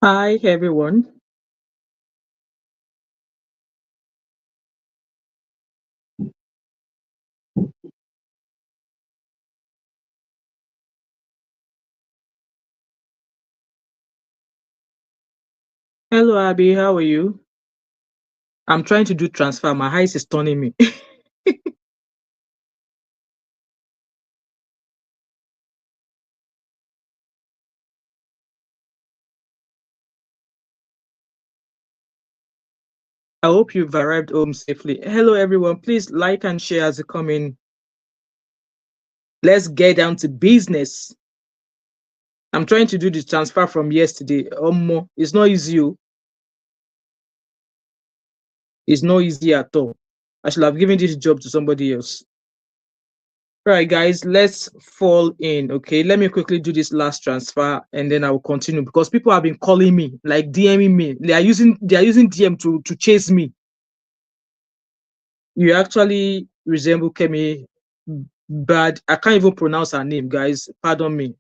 Hi, everyone. Hello, Abby. How are you? I'm trying to do transfer. My eyes is turning me. I hope you've arrived home safely. Hello, everyone. Please like and share as you come in. Let's get down to business. I'm trying to do the transfer from yesterday. It's not easy. It's not easy at all. I should have given this job to somebody else. All right, guys, let's fall in. Okay, let me quickly do this last transfer and then I will continue because people have been calling me, like DMing me. They are using DM to chase me. You actually resemble Kemi Bad. I can't even pronounce her name, guys. Pardon me.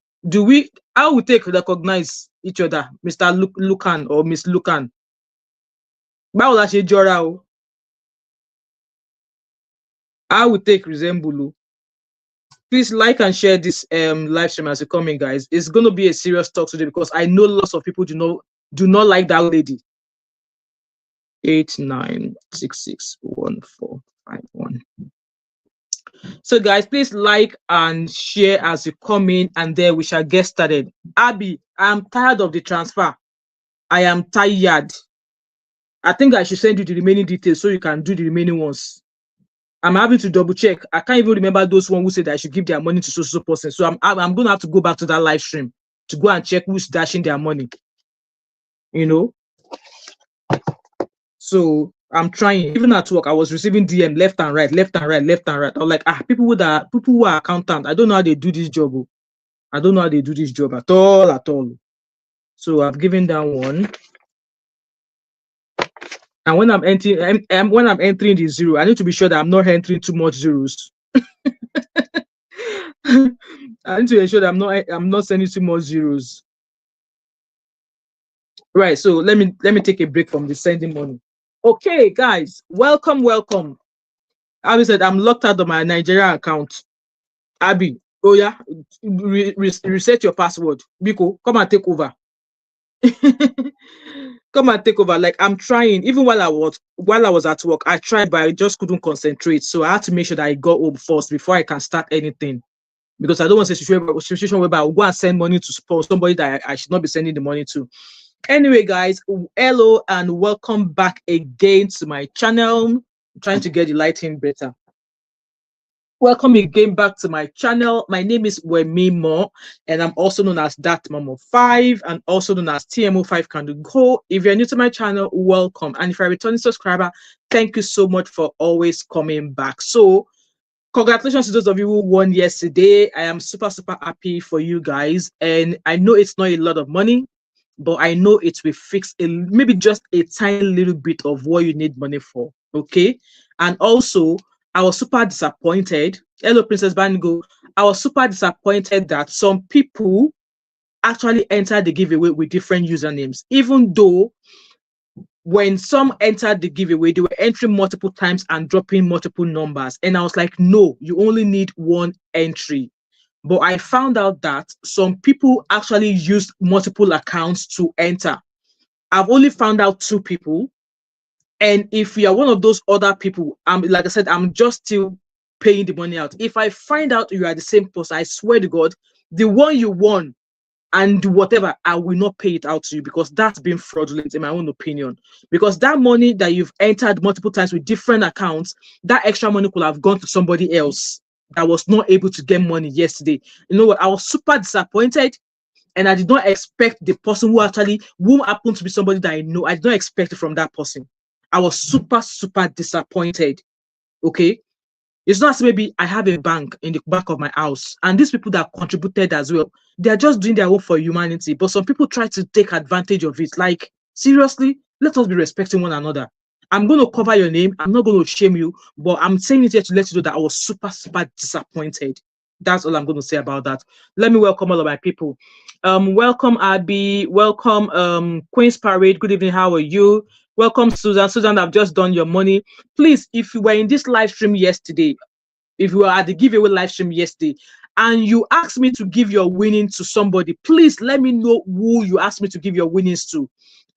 How we take recognize each other, Mr. Lucan or Miss Lucan? Báwo la ṣe jọra o? How we take resemble? Please like and share this live stream as you come in, guys. It's gonna be a serious talk today because I know lots of people do not like that lady. 89661451. So guys, please like and share as you come in, and then we shall get started. Abby, I'm tired of the transfer. I am tired. I think I should send you the remaining details so you can do the remaining ones. I'm having to double check. I can't even remember those one who said I should give their money to so person. So I'm going to have to go back to that live stream to go and check who's dashing their money. You know. So I'm trying. Even at work, I was receiving DM left and right, left and right, left and right. I'm like, people who are accountant. I don't know how they do this job. I don't know how they do this job at all. So I've given that one. And when I'm entering the zero, I need to be sure that I'm not entering too much zeros. I need to ensure that I'm not sending too much zeros. Right. So let me take a break from the sending money. Okay, guys, welcome. Abby said I'm locked out of my Nigerian account. Abby, oh yeah, reset your password. Biko, come and take over. Come and take over. Like I'm trying. Even while I was at work, I tried, but I just couldn't concentrate. So I had to make sure that I got home first before I can start anything. Because I don't want a situation where I'll go and send money to somebody that I should not be sending the money to. Anyway, guys, hello and welcome back again to my channel. I'm trying to get the lighting better. Welcome again back to my channel. My name is Wemimo, and I'm also known as That Momo 5 and also known as TMO5 Can Do Go. If you're new to my channel, welcome. And if you're a returning subscriber, thank you so much for always coming back. So, congratulations to those of you who won yesterday. I am super happy for you guys. And I know it's not a lot of money, but I know it will fix maybe just a tiny little bit of what you need money for. Okay. And also, I was super disappointed. Hello, Princess Banigo. I was super disappointed that some people actually entered the giveaway with different usernames, even though when some entered the giveaway, they were entering multiple times and dropping multiple numbers. And I was like, no, you only need one entry. But I found out that some people actually used multiple accounts to enter. I've only found out 2 people. And if you are one of those other people, like I said, I'm just still paying the money out. If I find out you are the same person, I swear to God, the one you won and whatever, I will not pay it out to you because that's been fraudulent in my own opinion. Because that money that you've entered multiple times with different accounts, that extra money could have gone to somebody else that was not able to get money yesterday. You know what? I was super disappointed. And I did not expect the person who happened to be somebody that I know. I did not expect it from that person. I was super disappointed. Okay. It's not as maybe I have a bank in the back of my house, and these people that contributed as well, they're just doing their own for humanity. But some people try to take advantage of it. Like, seriously, let us be respecting one another. I'm going to cover your name. I'm not going to shame you, but I'm saying it here to let you know that I was super disappointed. That's all I'm going to say about that. Let me welcome all of my people. Welcome Abby, welcome Queen's Parade, good evening, how are you? Welcome Susan. Susan, I've just done your money. Please, if you were in this live stream yesterday, if you were at the giveaway live stream yesterday and you asked me to give your winnings to somebody, please let me know who you asked me to give your winnings to.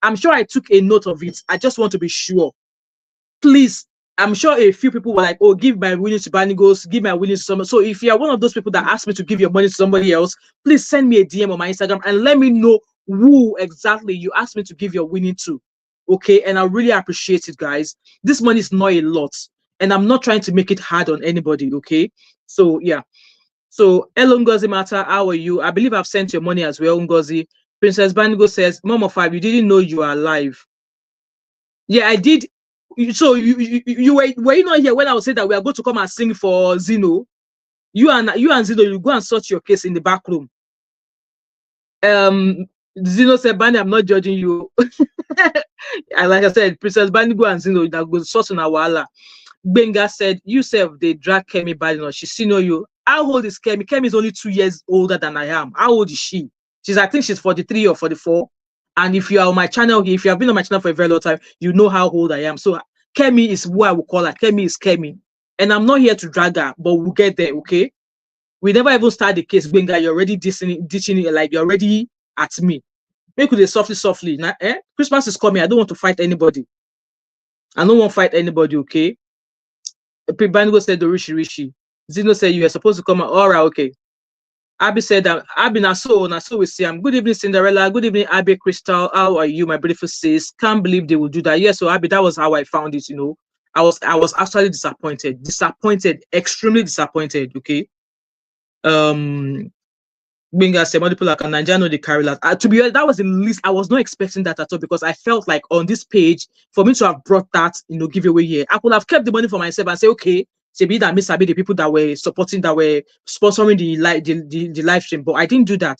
I'm sure I took a note of it. I just want to be sure. Please, I'm sure a few people were like, oh, give my winnings to Banigos, give my winnings to someone. So if you are one of those people that asked me to give your money to somebody else, please send me a DM on my Instagram and let me know who exactly you asked me to give your winning to. Okay, and I really appreciate it, guys. This money is not a lot, and I'm not trying to make it hard on anybody. Okay, so yeah. So hello Ngozi Mata, how are you? I believe I've sent your money as well, Ngozi. Princess Banigo says, Mom of 5, you didn't know you are alive. Yeah, I did. So you were you not here when I was saying that we are going to come and sing for Zeno? You and Zeno, you go and sort your case in the back room. Zeno said, Bani, I'm not judging you. And like I said, Princess Banigo and Zeno that go sort on our wala. Benga said, you self they drag Kemi Badenoch. She senior you. How old is Kemi? Kemi is only 2 years older than I am. How old is she? I think she's 43 or 44. And if you are on my channel, if you have been on my channel for a very long time, you know how old I am. So Kemi is what I will call her. Kemi is Kemi. And I'm not here to drag her, but we'll get there, okay? We never even start the case. Benga, you're already ditching it, like you're already at me. Make it softly. Now, Christmas is coming. I don't want to fight anybody. I don't want to fight anybody, okay? Bango said the Rishi. Zeno said you are supposed to come out. All right, okay. Abby said that Abby Naso we see him. Good evening, Cinderella. Good evening, Abby Crystal. How are you, my beautiful sis? Can't believe they will do that. Yes, so Abby, that was how I found it, you know. I was actually disappointed, extremely disappointed. Okay. Being as a multiple account, Nigeria know the carry last. To be honest, that was the least. I was not expecting that at all because I felt like on this page, for me to have brought that, you know, giveaway here, I could have kept the money for myself and say, okay, maybe that Miss Abi, the people that were supporting, that were sponsoring the live stream, but I didn't do that,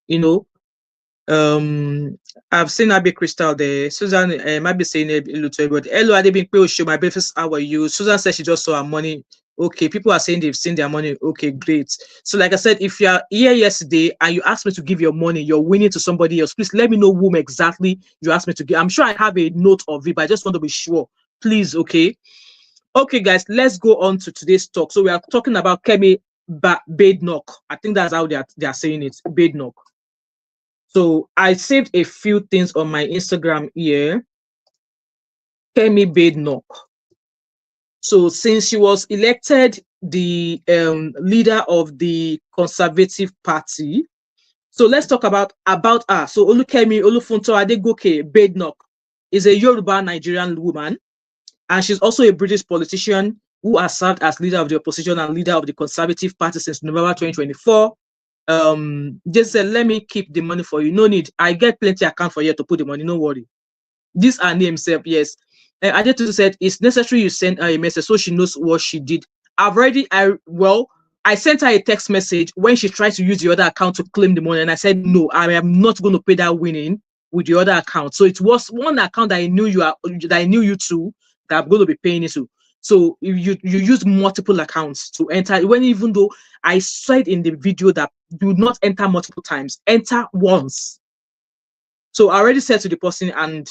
you know. I've seen Abby Crystal there. Susan might be saying hello to everybody. Hello, Adebimpe show. My breakfast. How are you? Susan said she just saw her money. Okay, people are saying they've seen their money. Okay, great. So, like I said, if you are here yesterday and you asked me to give your money, you're winning to somebody else, please let me know whom exactly you asked me to give. I'm sure I have a note of it, but I just want to be sure. Please, okay? Okay, guys, let's go on to today's talk. So we are talking about Kemi Badenoch. I think that's how they are saying it, Badenoch. So I saved a few things on my Instagram here. Kemi Badenoch. So since she was elected the leader of the Conservative Party, so let's talk about her. So Olukemi Olufunto Adegoke Badenoch is a Yoruba Nigerian woman, and she's also a British politician who has served as leader of the opposition and leader of the Conservative Party since November 2024. Just said, let me keep the money for you. No need. I get plenty account for you to put the money. No worry. These are names, yes. Adetu said it's necessary you send her a message so she knows what she did. I sent her a text message when she tried to use the other account to claim the money, and I said no, I am not going to pay that winning with the other account. So it was one account that I knew you too, that I'm going to be paying it to. So you use multiple accounts to enter, even though I said in the video that do not enter multiple times, enter once. So I already said to the person, and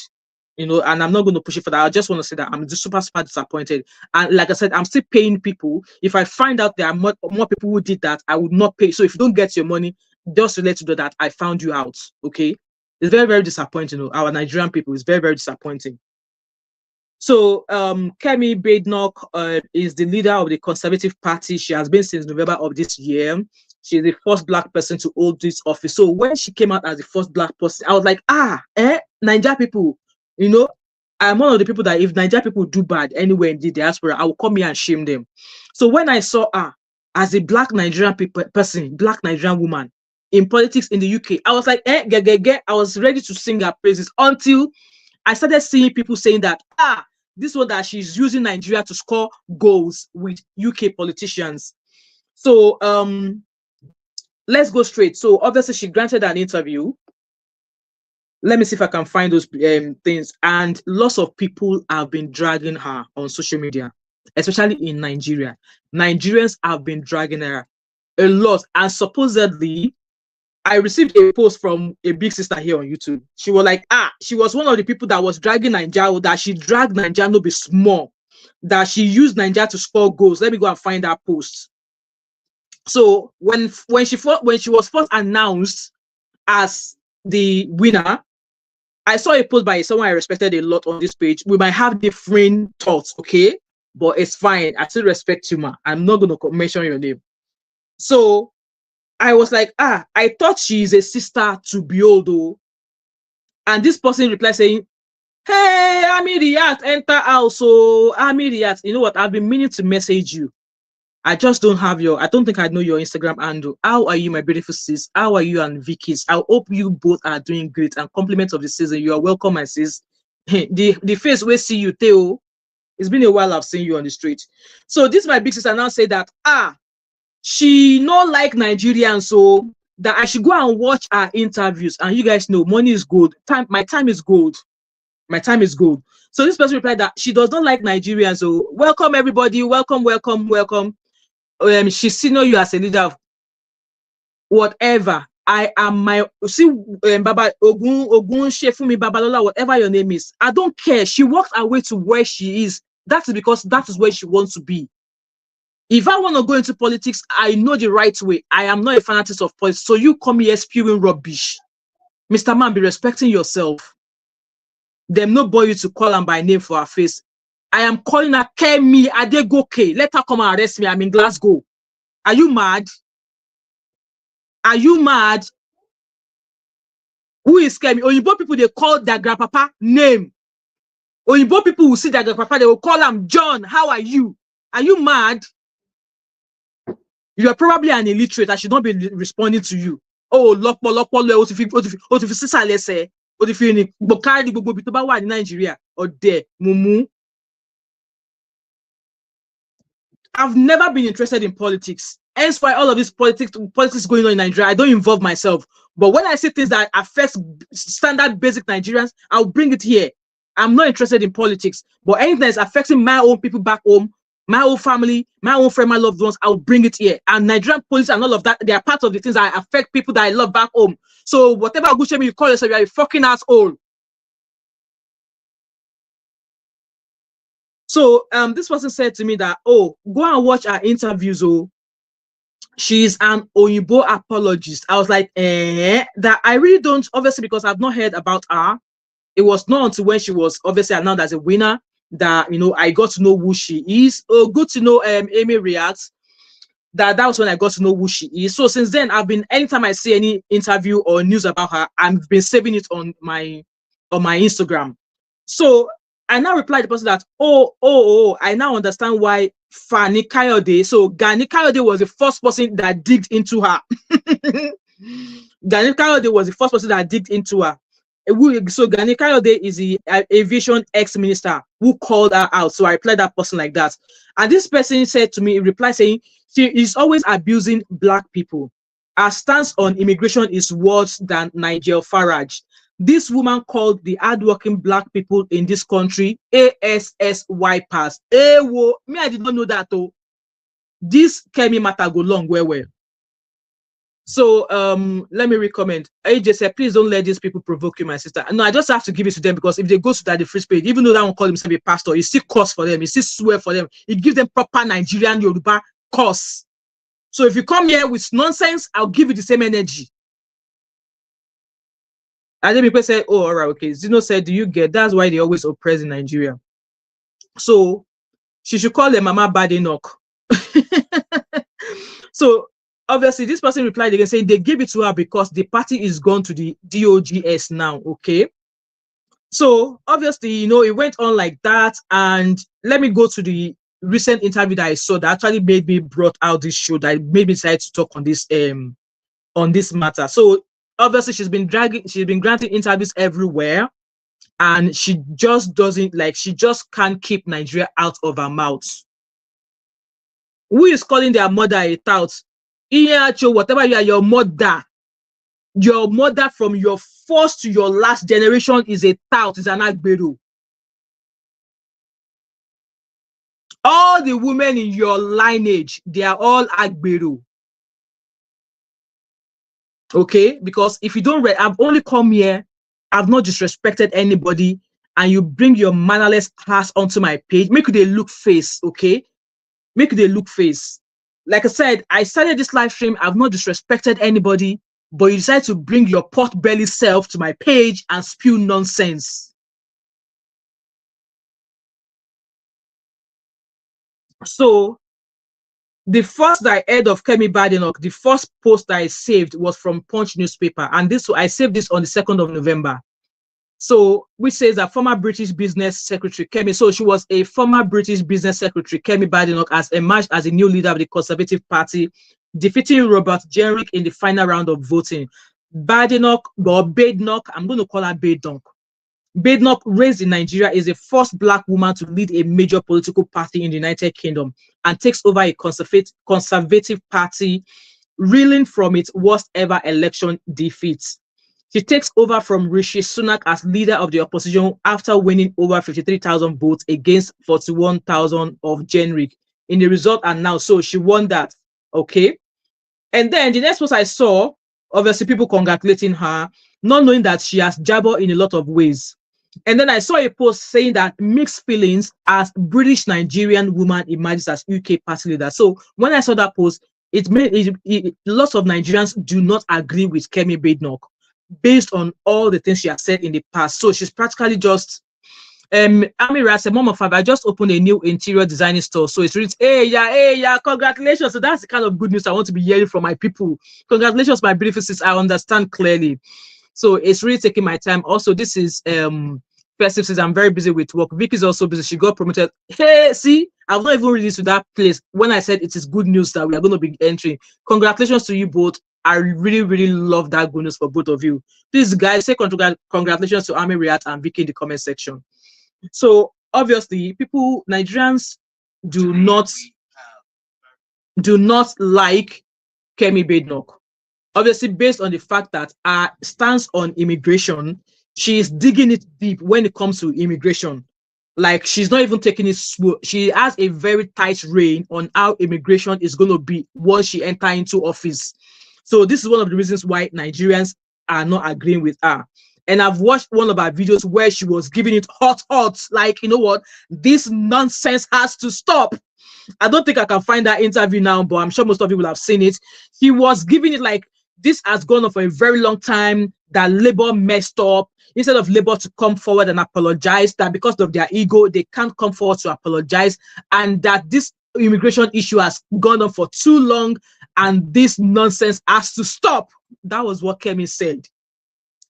and I'm not going to push it for that. I just want to say that I'm just super disappointed. And like I said, I'm still paying people. If I find out there are more people who did that, I would not pay. So if you don't get your money, just to let you know that I found you out. Okay, it's very, very disappointing. Our Nigerian people is very, very disappointing. So Kemi Badenoch is the leader of the Conservative Party. She has been since November of this year. She's the first Black person to hold this office. So when she came out as the first Black person, I was like, Nigeria people, I'm one of the people that if Nigeria people do bad anywhere in the diaspora, I will come here and shame them. So when I saw her as a Black Nigerian person, Black Nigerian woman in politics in the UK, I was like, I was ready to sing her praises until I started seeing people saying that, this one that she's using Nigeria to score goals with UK politicians. So let's go straight. So obviously she granted an interview. Let me see if I can find those things. And lots of people have been dragging her on social media, especially in Nigeria. Nigerians have been dragging her a lot. And supposedly, I received a post from a big sister here on YouTube. She was like, she was one of the people that was dragging Nigeria, that she dragged Nigeria no be small, that she used Nigeria to score goals. Let me go and find that post. So when she was first announced as the winner, I saw a post by someone I respected a lot on this page. We might have different thoughts, okay? But it's fine. I still respect you, ma. I'm not going to mention your name. So I was like, I thought she is a sister to behold, though. And this person replied saying, hey, Amiriat, enter house. So Amiriat, you know what? I've been meaning to message you. I just don't have I don't think I know your Instagram handle. How are you, my beautiful sis? How are you and Vicky's? I hope you both are doing great, and compliments of the season. You are welcome, my sis. The face we see you, Theo. It's been a while I've seen you on the street. So this my big sister now say that, she not like Nigerians, so that I should go and watch her interviews. And you guys know, money is gold. My time is gold. My time is gold. So this person replied that she does not like Nigerians. So welcome, everybody. Welcome, welcome, welcome. She senior you as a leader. Whatever. I am Baba Ogun Shefumi Babalola, whatever your name is. I don't care. She walked her way to where she is. That is because that is where she wants to be. If I want to go into politics, I know the right way. I am not a fanatic of politics. So you come here spewing rubbish. Mr. Man, be respecting yourself. Them no boy you to call her by name for her face. I am calling her Kemi Badenoch. Let her come and arrest me. I'm in Glasgow. Are you mad? Are you mad? Who is Kemi? Oyinbo people, they call their grandpapa name. Oyinbo people will see their grandpapa, they will call him John. How are you? Are you mad? You are probably an illiterate. I should not be responding to you. Oh, Nigeria or there, mumu. I've never been interested in politics. Hence why all of this politics going on in Nigeria, I don't involve myself. But when I see things that affect standard basic Nigerians, I'll bring it here. I'm not interested in politics. But anything that's affecting my own people back home, my own family, my own friend, my loved ones, I'll bring it here. And Nigerian police and all of that, they are part of the things that affect people that I love back home. So whatever Gucci you call yourself, you are a fucking asshole. So this person said to me that, oh, go and watch her interviews. Oh, she's an Oyinbo apologist. I was like, that I really don't, obviously, because I've not heard about her. It was not until when she was obviously announced as a winner that, you know, I got to know who she is. Oh, good to know Amy reacts. That was when I got to know who she is. So since then, I've been, anytime I see any interview or news about her, I've been saving it on my Instagram. So I now replied to the person that, I now understand why Fani Kayode. So Gani Kayode was the first person that digged into her. Gani Kayode was the first person that digged into her. So Gani Kayode is the aviation ex-minister who called her out. So I replied that person like that. And this person said to me, reply saying, she is always abusing black people. Her stance on immigration is worse than Nigel Farage. This woman called the hardworking black people in this country ASS wipers. Me, I did not know that though. This Kemi matter go long well. So let me recommend. AJ said, please don't let these people provoke you, my sister. No, I just have to give it to them because if they go to that the free page, even though that one call himself a pastor, he still curse for them, he still swear for them. It gives them proper Nigerian Yoruba curse. So if you come here with nonsense, I'll give you the same energy. And then people said, oh, all right, okay. Zeno said, do you get? That's why they always oppress in Nigeria. So she should call them Mama Badenoch. So obviously, this person replied again saying they gave it to her because the party is gone to the DOGS now. Okay. So obviously, you know, it went on like that. And let me go to the recent interview that I saw that actually made me brought out this show, that made me decide to talk on this matter. So obviously she's been granting interviews everywhere, and she just doesn't she just can't keep Nigeria out of her mouth. Who is calling their mother a tout? Whatever you are, your mother from your first to your last generation is a tout, is an agbero. All the women in your lineage, they are all agbero. Okay, because if you don't read, I've only come here, I've not disrespected anybody, and you bring your mannerless class onto my page, make they look face, okay? Make they look face. Like I said, I started this live stream, I've not disrespected anybody, but you decide to bring your pot belly self to my page and spew nonsense. So the first that I heard of Kemi Badenoch, the first post that I saved was from Punch newspaper, and this I saved this on the 2nd of November. So, which says that former British business secretary Kemi, so she was a former British business secretary, Kemi Badenoch, has emerged as a new leader of the Conservative Party, defeating Robert Jenrick in the final round of voting. Badenoch, or Badenoch, I'm going to call her Badenoch. Badenoch, raised in Nigeria, is the first black woman to lead a major political party in the United Kingdom and takes over a conservative party, reeling from its worst ever election defeat. She takes over from Rishi Sunak as leader of the opposition after winning over 53,000 votes against 41,000 of Jenrick. In the result and now, so she won that, okay? And then the next post I saw, obviously people congratulating her, not knowing that she has jabbered in a lot of ways. And then I saw a post saying that mixed feelings as British Nigerian woman emerges as UK party leader. So when I saw that post, it made lots of Nigerians do not agree with Kemi Badenoch based on all the things she has said in the past. So she's practically just Amira said, Mom of Five, I just opened a new interior designing store. So it's really, hey, yeah, congratulations. So that's the kind of good news I want to be hearing from my people. Congratulations, my beautiful sis. I understand clearly. So it's really taking my time. Also, this is festive season. I'm very busy with work. Vicky's also busy. She got promoted. Hey, see, I've not even released to that place when I said it is good news that we are going to be entering. Congratulations to you both. I really, really love that good news for both of you. Please, guys, say congratulations to Ami Riat and Vicky in the comment section. So obviously, people, Nigerians do not like Kemi Badenoch. Obviously, based on the fact that her stance on immigration, she is digging it deep when it comes to immigration. Like, she's not even taking it slow. She has a very tight rein on how immigration is going to be once she enters into office. So this is one of the reasons why Nigerians are not agreeing with her. And I've watched one of her videos where she was giving it hot, like, you know what, this nonsense has to stop. I don't think I can find that interview now, but I'm sure most of you will have seen it. He was giving it like, this has gone on for a very long time, that Labour messed up. Instead of Labour to come forward and apologize, that because of their ego, they can't come forward to apologize, and that this immigration issue has gone on for too long, and this nonsense has to stop. That was what Kemi said.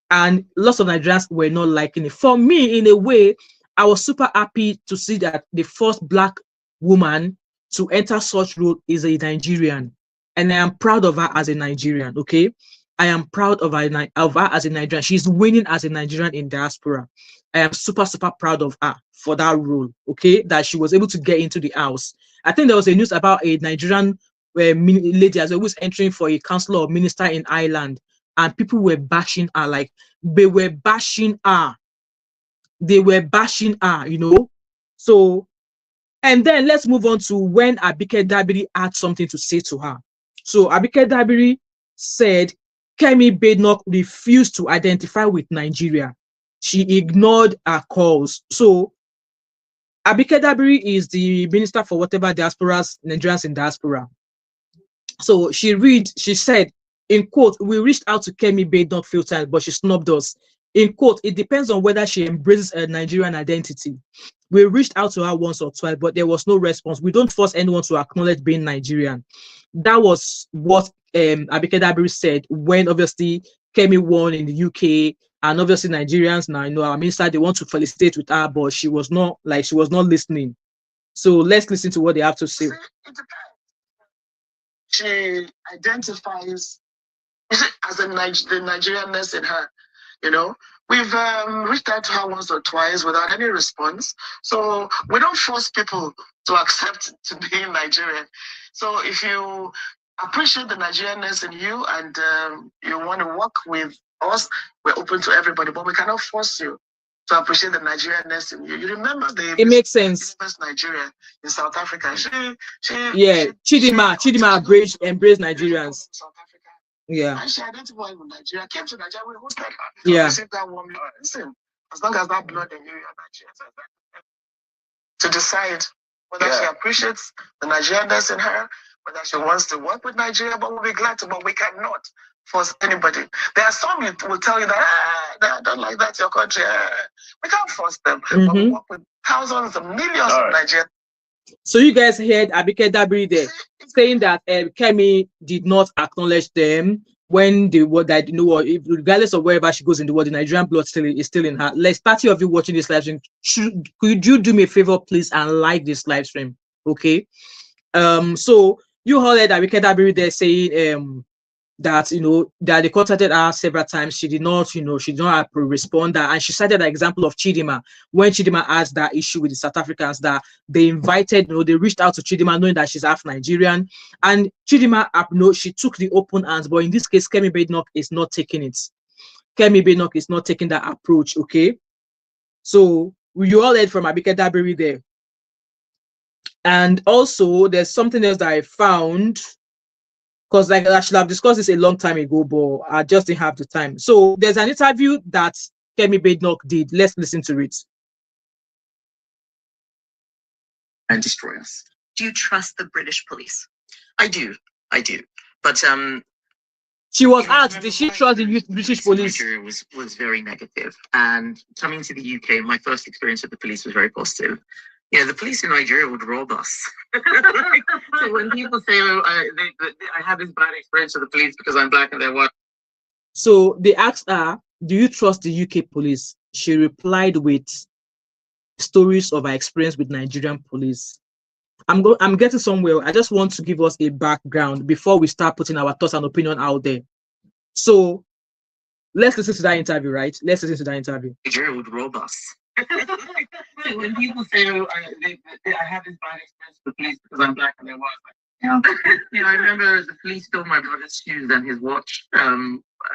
And lots of Nigerians were not liking it. For me, in a way, I was super happy to see that the first black woman to enter such role is a Nigerian. And I am proud of her as a Nigerian, okay? I am proud of her as a Nigerian. She's winning as a Nigerian in diaspora. I am super, super proud of her for that role, okay? That she was able to get into the house. I think there was a news about a Nigerian lady as always entering for a councillor or minister in Ireland, and people were bashing her, like, they were bashing her. They were bashing her, you know? So, and then let's move on to when Abike Dabiri had something to say to her. So Abike Dabiri said Kemi Badenoch refused to identify with Nigeria. She ignored her calls. So Abike Dabiri is the minister for whatever diasporas, Nigerians in diaspora. So she said, in quote, we reached out to Kemi Badenoch a few times, but she snubbed us. In quote, it depends on whether she embraces a Nigerian identity. We reached out to her once or twice, but there was no response. We don't force anyone to acknowledge being Nigerian. That was what Abike Dabiri said when obviously Kemi won in the UK, and obviously Nigerians now, you know, our minister, they want to felicitate with her, but she was not listening. So let's listen to what they have to say. She identifies as the Nigerianness in her, you know. We've reached out to her once or twice without any response. So we don't force people to accept to being Nigerian. So if you appreciate the Nigerianness in you and you want to work with us, we're open to everybody, but we cannot force you to appreciate the Nigerianness in you. You remember it makes sense. Nigeria in South Africa. Chidima embraced Nigerians. South Africa. Yeah. And she identified with Nigeria, came to Nigeria, we hosted her. Yeah. Received that warm listen, as long as that blood in you, you're Nigerian. To decide whether she appreciates the Nigerianness in her, whether she wants to work with Nigeria, but we'll be glad to, but we cannot force anybody. There are some who will tell you that, I don't like that, your country. We can't force them. But we work with thousands of millions of Nigerians. So you guys heard Abike Dabiri there saying that Kemi did not acknowledge them when they were that, you know what, regardless of wherever she goes in the world, the Nigerian blood is still in her. Let's 30 of you watching this live stream. Could you do me a favor, please, and like this live stream? Okay. So you heard Abike Dabiri there saying that, you know, that they contacted her several times. She did not, you know, she did not respond. And she cited the example of Chidima when Chidima had that issue with the South Africans, that they invited, you know, they reached out to Chidima knowing that she's half Nigerian, and Chidima, you know, she took the open hands. But in this case, Kemi Badenoch is not taking it. Kemi Badenoch is not taking that approach. Okay, so you all heard from Abike Dabiri there. And also, there's something else that I found, because like I should have discussed this a long time ago, but I just didn't have the time. So there's an interview that Kemi Badenoch did. Let's listen to it. And destroy us. Do you trust the British police? I do. But she was asked, did she trust the British police? Nigeria was very negative. And coming to the UK, my first experience with the police was very positive. Yeah, the police in Nigeria would rob us. So when people say, oh, I have this bad experience with the police because I'm black and they're white. So they asked her, do you trust the UK police? She replied with stories of her experience with Nigerian police. I'm getting somewhere. I just want to give us a background before we start putting our thoughts and opinion out there. So let's listen to that interview, right? Let's listen to that interview. Nigeria would rob us. So when people say, oh, I have this bad experience with the police because I'm black and they're white. You know, I remember the police stole my brother's shoes and his watch.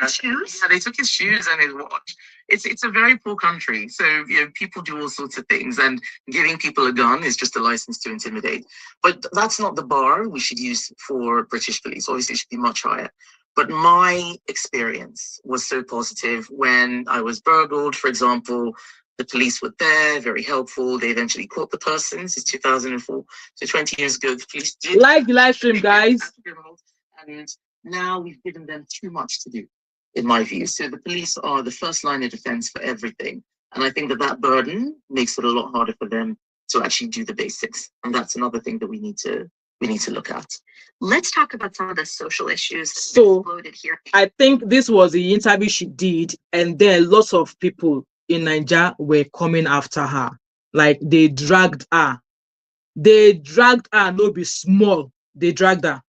Shoes? Yeah, they took his shoes and his watch. It's a very poor country, so you know people do all sorts of things, and giving people a gun is just a license to intimidate. But that's not the bar we should use for British police. Obviously, it should be much higher. But my experience was so positive when I was burgled, for example. The police were there, very helpful. They eventually caught the person. This is 2004, so 20 years ago. The police did like the live stream, guys. And now we've given them too much to do, in my view. So the police are the first line of defense for everything. And I think that burden makes it a lot harder for them to actually do the basics. And that's another thing that we need to look at. Let's talk about some of the social issues that exploded here. I think this was the interview she did, and then lots of people in Nigeria were coming after her. Like they dragged her. No be small. They dragged her.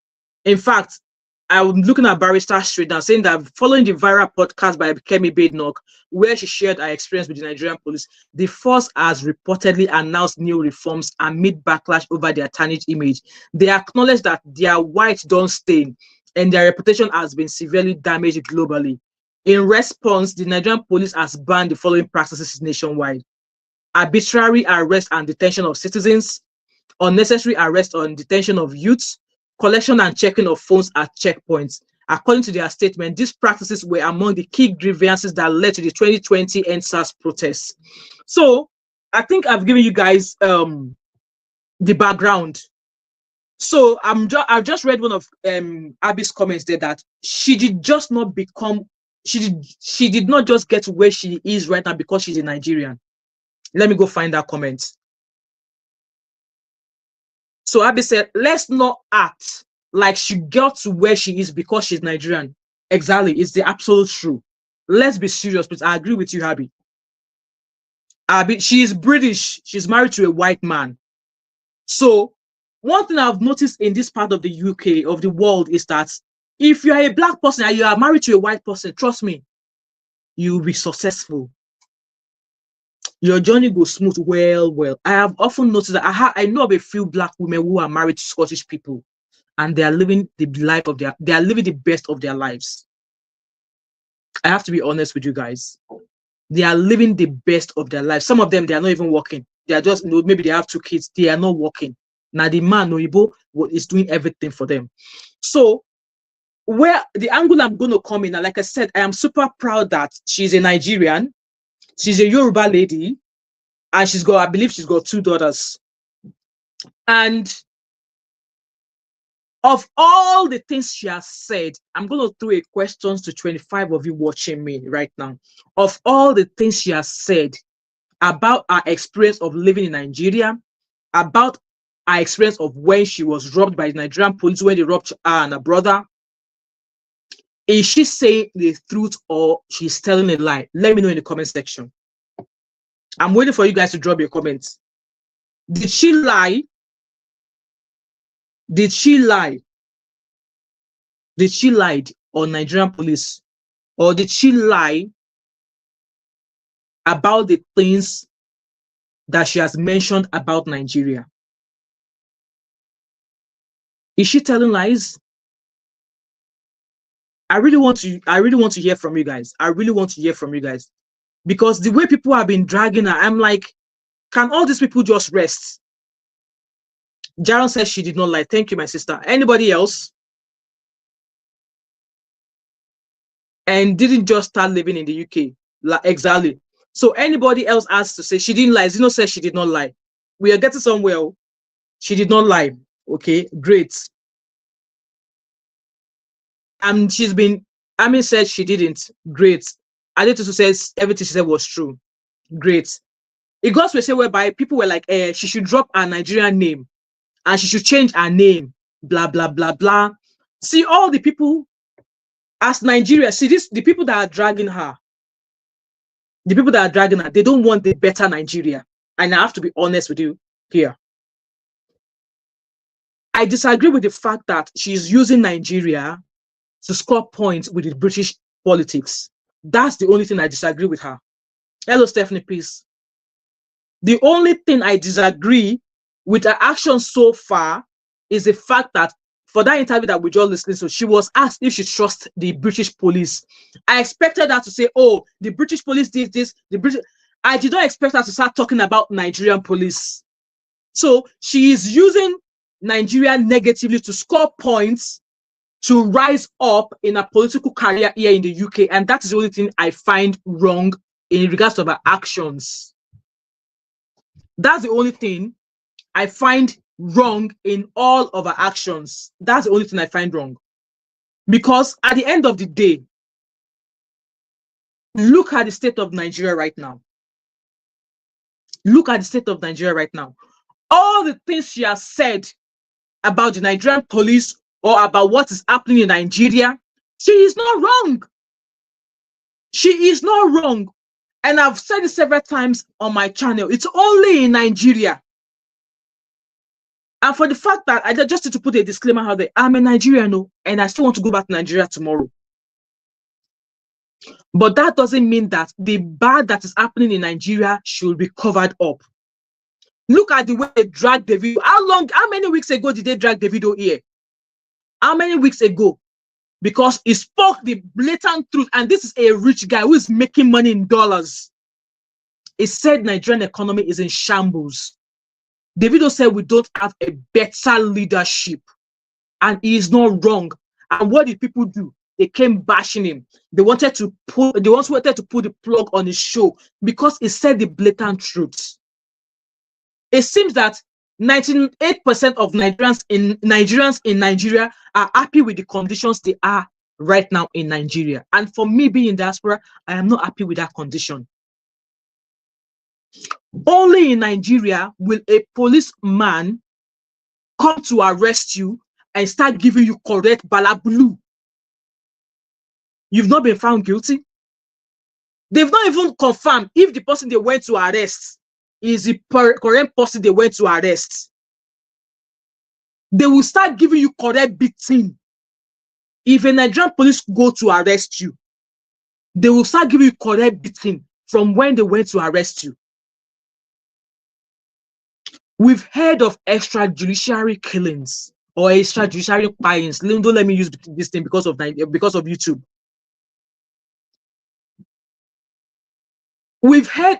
In fact, I'm looking at Barrister Street now saying that following the viral podcast by Kemi Badenoch, where she shared her experience with the Nigerian police, the force has reportedly announced new reforms amid backlash over their tarnished image. They acknowledge that their white don't stain and their reputation has been severely damaged globally. In response, the Nigerian police has banned the following practices nationwide: arbitrary arrest and detention of citizens, unnecessary arrest or detention of youths, collection and checking of phones at checkpoints. According to their statement, these practices were among the key grievances that led to the 2020 EndSARS protests. So I think I've given you guys the background. So I've just read one of Abby's comments there that she did just not become, she did not just get to where she is right now because she's a Nigerian. Let me go find that comment. So Abby said, let's not act like she got to where she is because she's Nigerian. Exactly, it's the absolute truth. Let's be serious, please. I agree with you, Abby. Abby, she is British. She's married to a white man. So one thing I've noticed in this part of the UK, of the world, is that if you are a black person and you are married to a white person, trust me, you will be successful. Your journey goes smooth. Well. I have often noticed that I know of a few black women who are married to Scottish people, and they are living the life of they are living the best of their lives. I have to be honest with you guys. They are living the best of their lives. Some of them, they are not even working. They are just, maybe they have 2 kids. They are not working. Now the man, Oyibo, is doing everything for them. So where the angle I'm going to come in, and like I said, I am super proud that she's a Nigerian, she's a Yoruba lady, and she's got, I believe she's got 2 daughters. And of all the things she has said, I'm going to throw a question to 25 of you watching me right now. Of all the things she has said about her experience of living in Nigeria, about her experience of when she was robbed by the Nigerian police, when they robbed her and her brother, is she saying the truth or she's telling a lie? Let me know in the comment section. I'm waiting for you guys to drop your comments. Did she lie? Did she lie? Did she lie on Nigerian police? Or did she lie about the things that she has mentioned about Nigeria? Is she telling lies? I really want to hear from you guys. I really want to hear from you guys. Because the way people have been dragging her, I'm like, can all these people just rest? Jaron says she did not lie. Thank you, my sister. Anybody else? And didn't just start living in the UK. Like, exactly. So anybody else has to say she didn't lie. Zeno says she did not lie. We are getting somewhere. She did not lie. Okay, great. And she's been, Ami said she didn't. Great. Adetutu says everything she said was true. Great. It got to a say whereby people were like, she should drop her Nigerian name and she should change her name. Blah, blah, blah, blah. See, all the people as Nigeria, see this, the people that are dragging her, they don't want the better Nigeria. And I have to be honest with you here. I disagree with the fact that she's using Nigeria to score points with the British politics. That's the only thing I disagree with her. Hello, Stephanie, please. The only thing I disagree with her actions so far is the fact that for that interview that we just listened to, she was asked if she trusts the British police. I expected her to say, oh, the British police did this, I did not expect her to start talking about Nigerian police. So she is using Nigeria negatively to score points, to rise up in a political career here in the UK. And that is the only thing I find wrong in regards to her actions. That's the only thing I find wrong in all of her actions. That's the only thing I find wrong. Because at the end of the day, look at the state of Nigeria right now. Look at the state of Nigeria right now. All the things she has said about the Nigerian police or about what is happening in Nigeria, she is not wrong. She is not wrong. And I've said it several times on my channel. It's only in Nigeria. And for the fact that I just need to put a disclaimer out there, I'm a Nigerian, and I still want to go back to Nigeria tomorrow. But that doesn't mean that the bad that is happening in Nigeria should be covered up. Look at the way they dragged the video. How many weeks ago did they drag the video here? How many weeks ago? Because he spoke the blatant truth, and this is a rich guy who is making money in dollars. He said Nigerian economy is in shambles. Davido said we don't have a better leadership, and he is not wrong. And what did people do? They came bashing him. They wanted to put the plug on his show because he said the blatant truth. It seems that 98% of Nigerians in Nigeria are happy with the conditions they are right now in Nigeria. And for me being in diaspora, I am not happy with that condition. Only in Nigeria will a policeman come to arrest you and start giving you correct balabulu. You've not been found guilty. They've not even confirmed if the person they went to arrest is the correct person they went to arrest. They will start giving you correct beating. If a Nigerian police go to arrest you, they will start giving you correct beating from when they went to arrest you. We've heard of extrajudiciary killings or extrajudiciary killings. Don't let me use this thing because of YouTube. We've heard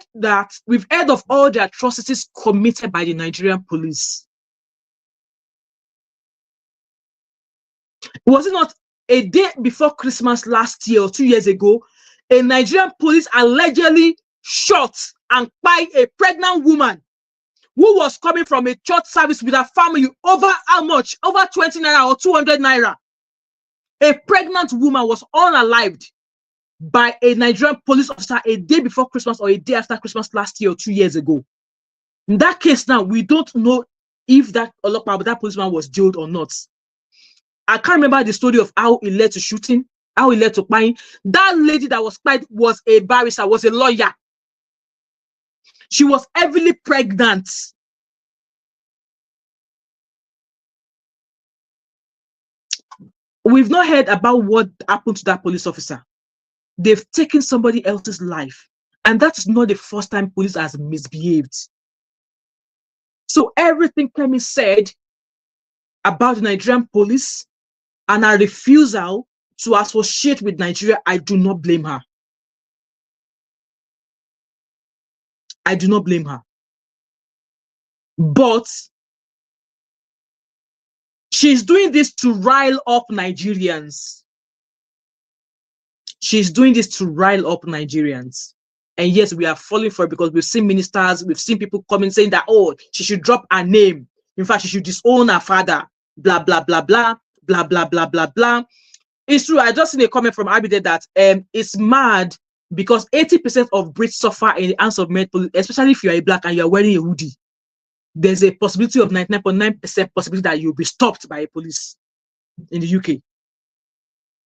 of all the atrocities committed by the Nigerian police. Was it not a day before Christmas last year or 2 years ago, a Nigerian police allegedly shot and killed a pregnant woman who was coming from a church service with her family over how much? Over 20 naira or 200 naira. A pregnant woman was unalived by a Nigerian police officer a day before Christmas or a day after Christmas last year or 2 years ago. In that case now, we don't know if that policeman was jailed or not. I can't remember the story of how it led to shooting, how it led to buying. That lady that was killed was a barrister, was a lawyer. She was heavily pregnant. We've not heard about what happened to that police officer. They've taken somebody else's life. And that is not the first time police has misbehaved. So everything Kemi said about the Nigerian police and her refusal to associate with Nigeria, I do not blame her. I do not blame her. But she's doing this to rile up Nigerians. She's doing this to rile up Nigerians. And yes, we are falling for it because we've seen ministers, we've seen people coming saying that, oh, she should drop her name. In fact, she should disown her father. Blah, blah, blah, blah, blah, blah, blah, blah, blah. It's true. I just seen a comment from Abide that it's mad because 80% of Brits suffer in the hands of men, especially if you're a black and you're wearing a hoodie. There's a possibility of 99.9% possibility that you'll be stopped by a police in the UK.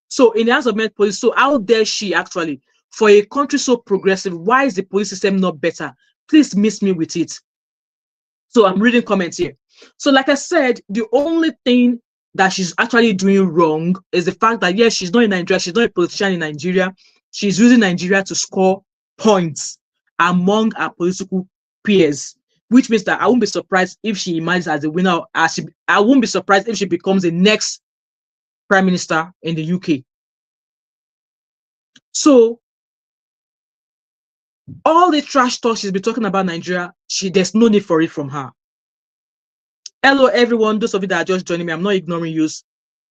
So in the hands of men police, so how dare she actually, for a country so progressive, why is the police system not better? Please miss me with it. So I'm reading comments here. So like I said, the only thing that she's actually doing wrong is the fact that, yes, she's not in Nigeria, she's not a politician in Nigeria. She's using Nigeria to score points among her political peers, which means that I won't be surprised if she emerges as a winner. I won't be surprised if she becomes the next prime minister in the UK. So all the trash talk she's been talking about Nigeria, there's no need for it from her. Hello everyone, those of you that are just joining me, I'm not ignoring you.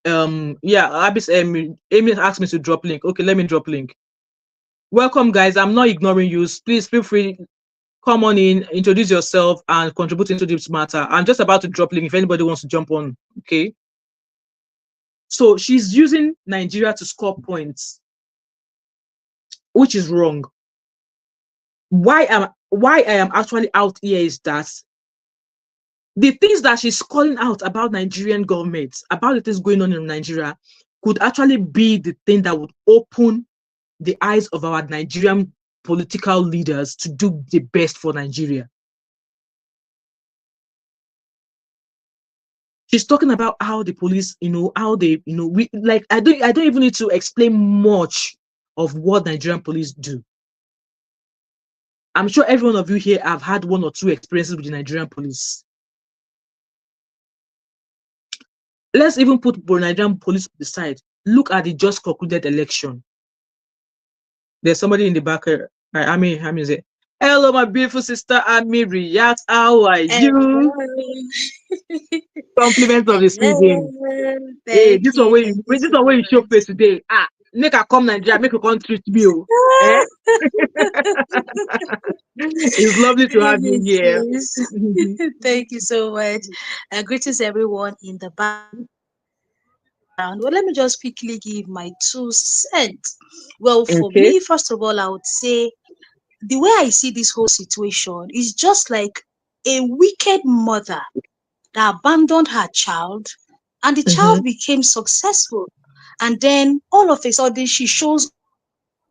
Yeah, Amy asked me to drop link. Okay, let me drop link. Welcome guys, I'm not ignoring you. Please feel free, come on in, introduce yourself and contribute into this matter. I'm just about to drop link if anybody wants to jump on. Okay, so she's using Nigeria to score points, which is wrong. Why I am actually out here is that the things that she's calling out about Nigerian government, about the things going on in Nigeria, could actually be the thing that would open the eyes of our Nigerian political leaders to do the best for Nigeria. She's talking about how the police, how they, I don't even need to explain much of what Nigerian police do. I'm sure every one of you here have had one or two experiences with the Nigerian police. Let's even put the Nigerian police aside. Look at the just concluded election. There's somebody in the back here. Ami is it? Hello, my beautiful sister Ami Riyat. How are you? Compliments of the season. Hey, this one where you show face today. Make her come Nigeria, make her come treat me. It's lovely to have you here. Thank you so much. Greetings everyone in the background. Well, let me just quickly give my 2 cents. Well, for me, first of all, I would say the way I see this whole situation is just like a wicked mother that abandoned her child and the child became successful. And then all of a sudden she shows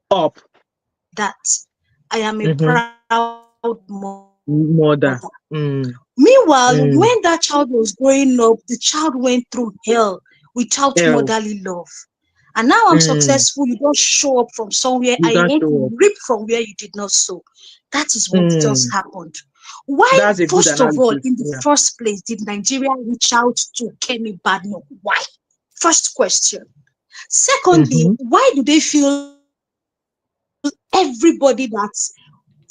up that I am a proud mother. Meanwhile, when that child was growing up, the child went through hell without motherly love. And now I'm successful. You don't show up from somewhere and you want to reap from where you did not sow. That is what just happened. Why, first of all, in the first place, did Nigeria reach out to Kemi Badenoch? Why? First question. Secondly, why do they feel everybody that's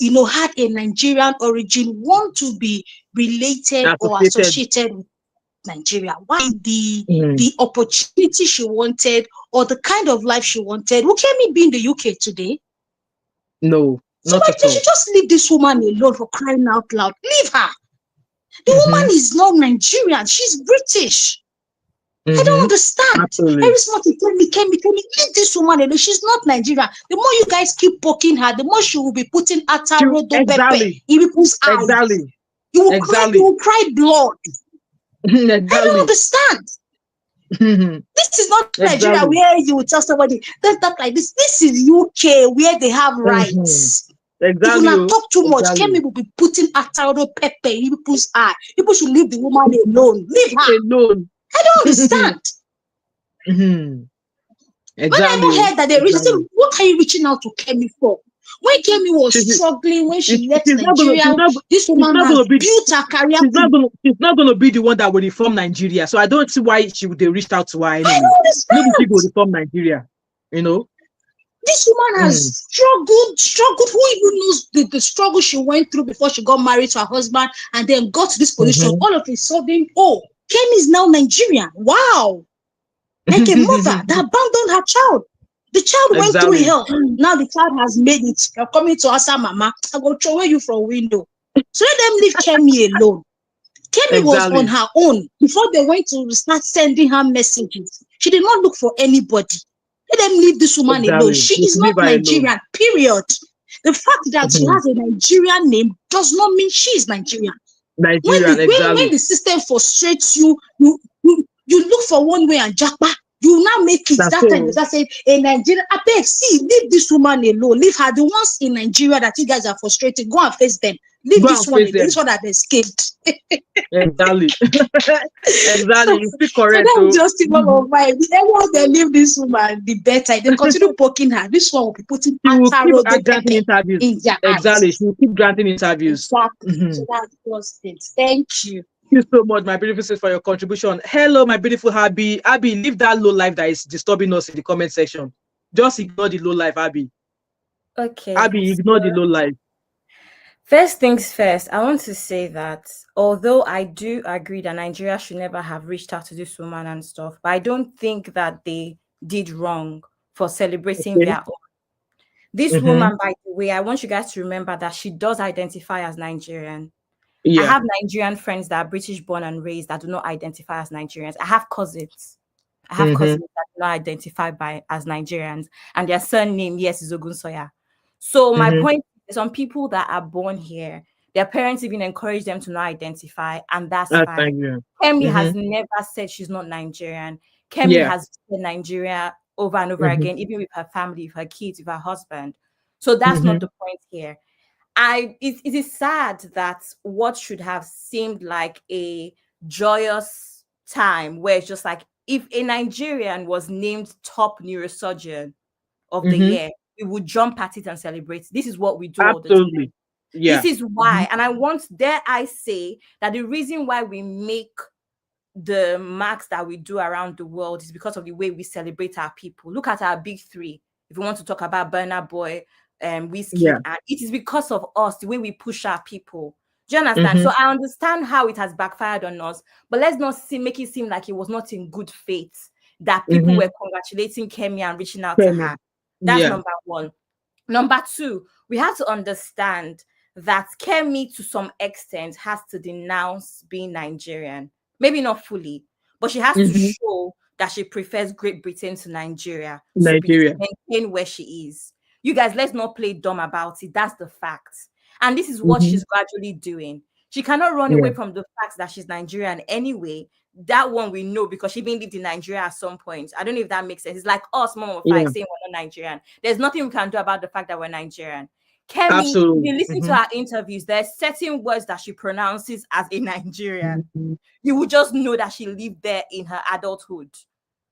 had a Nigerian origin want to be related or associated with Nigeria? Why the opportunity she wanted or the kind of life she wanted? Will Kemi be in the UK today? No, so not at they all. should just leave this woman alone, for crying out loud. Leave her. The woman is not Nigerian. She's British. I don't understand. Absolutely. Every small thing, Kemi, leave this woman alone. She's not Nigerian. The more you guys keep poking her, the more she will be putting atarodo pepper in people's eyes. Exactly. You will cry blood. Exactly. I don't understand. This is not Nigeria where you will tell somebody, don't talk like this. This is UK where they have rights. If you not talk too much, Kemi will be putting atarodo pepper in people's eye. People should leave the woman alone. Leave her alone. I don't understand. Exactly. When I heard that they reached, what are you reaching out to Kemi for? When Kemi was struggling, when she left Nigeria, this woman has built her career. She's not going to be the one that will reform Nigeria. So I don't see why she would reached out to her anyway. I don't understand. Maybe she will reform Nigeria. You know? This woman has struggled. Who even knows the struggle she went through before she got married to her husband and then got to this position? All of a sudden, Kemi is now Nigerian. Wow. Like a mother that abandoned her child. The child went through hell. Now the child has made it. You're coming to us, Mama. I will throw you from window. So let them leave Kemi alone. Kemi was on her own before they went to start sending her messages. She did not look for anybody. Let them leave this woman alone. She is not Nigerian, period. The fact that she has a Nigerian name does not mean she is Nigerian. When the system frustrates you, you look for one way and japa. You now make it that time. That say a Nigerian. I beg, see, leave this woman alone. Leave her. The ones in Nigeria that you guys are frustrated, go and face them. Leave this one alone. This one that escaped. Exactly. Exactly. You speak correct. So that's just one of my. Everyone they leave this woman, the better. They continue poking her. This one will be putting granting interviews. In their exactly. She will keep granting interviews. Exactly. So that's just it. Thank you. Thank you so much, my beautiful sis, for your contribution. Hello, my beautiful Abby. Abby, leave that low life that is disturbing us in the comment section. Just ignore the low life, Abby. Okay. Abby, ignore the low life. First things first, I want to say that although I do agree that Nigeria should never have reached out to this woman and stuff, but I don't think that they did wrong for celebrating their own. This woman, by the way, I want you guys to remember that she does identify as Nigerian. Yeah. I have Nigerian friends that are British born and raised that do not identify as Nigerians. I have cousins. Cousins that do not identify as Nigerians, and their surname, yes, is Ogunsoya. So my point is, some people that are born here, their parents even encourage them to not identify, and that's fine. Kemi has never said she's not Nigerian. Kemi has said Nigeria over and over again, even with her family, with her kids, with her husband. So that's not the point here. It is sad that what should have seemed like a joyous time, where it's just like if a Nigerian was named top neurosurgeon of the year, we would jump at it and celebrate. This is what we do all the time. Yeah. This is why, and dare I say that the reason why we make the marks that we do around the world is because of the way we celebrate our people. Look at our big three. If we want to talk about Burna Boy, whiskey, and it is because of us, the way we push our people. Do you understand? So I understand how it has backfired on us, but let's not make it seem like it was not in good faith that people were congratulating Kemi and reaching out to her. That's number one. Number two, we have to understand that Kemi, to some extent, has to denounce being Nigerian. Maybe not fully, but she has to show that she prefers Great Britain to Nigeria. To maintain where she is. You guys, let's not play dumb about it. That's the fact. And this is what she's gradually doing. She cannot run away from the fact that she's Nigerian anyway. That one we know because she even lived in Nigeria at some point. I don't know if that makes sense. It's like us, Mom of Five, saying we're not Nigerian. There's nothing we can do about the fact that we're Nigerian. Kemi, if you listen to her interviews, there's certain words that she pronounces as a Nigerian. You would just know that she lived there in her adulthood.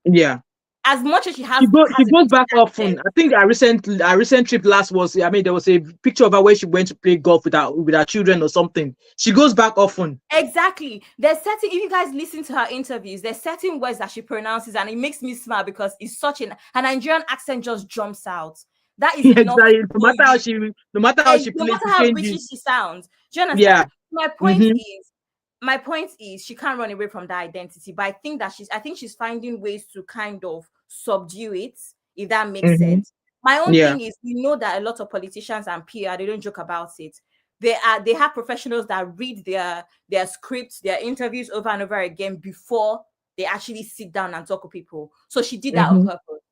Yeah. As much as she has, she goes back often. I think our recent trip last was, there was a picture of her where she went to play golf with her children or something. She goes back often. Exactly. If you guys listen to her interviews, there's certain words that she pronounces, and it makes me smile because it's such her Nigerian accent just jumps out. That is enough. Exactly. No matter how she plays, no matter how British she sounds. Do you understand? My point is, my point is she can't run away from that identity, but I think she's finding ways to kind of subdue it, if that makes sense. My own thing is, we know that a lot of politicians and PR, they don't joke about it. They have professionals that read their scripts, their interviews over and over again before they actually sit down and talk with people. So she did that on purpose.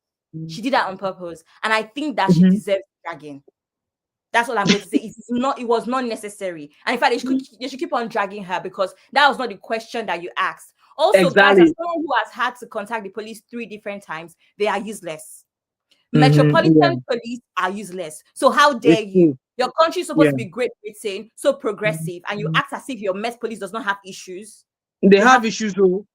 She did that on purpose, and I think that she deserves dragging. That's what I'm going to say. It was not necessary. And in fact, they should keep on dragging her, because that was not the question that you asked. Also, guys, as someone who has had to contact the police 3 different times, they are useless. Metropolitan police are useless. So how dare you? Your country is supposed to be Great Britain, so progressive, and you act as if your Met police does not have issues. They have issues, though.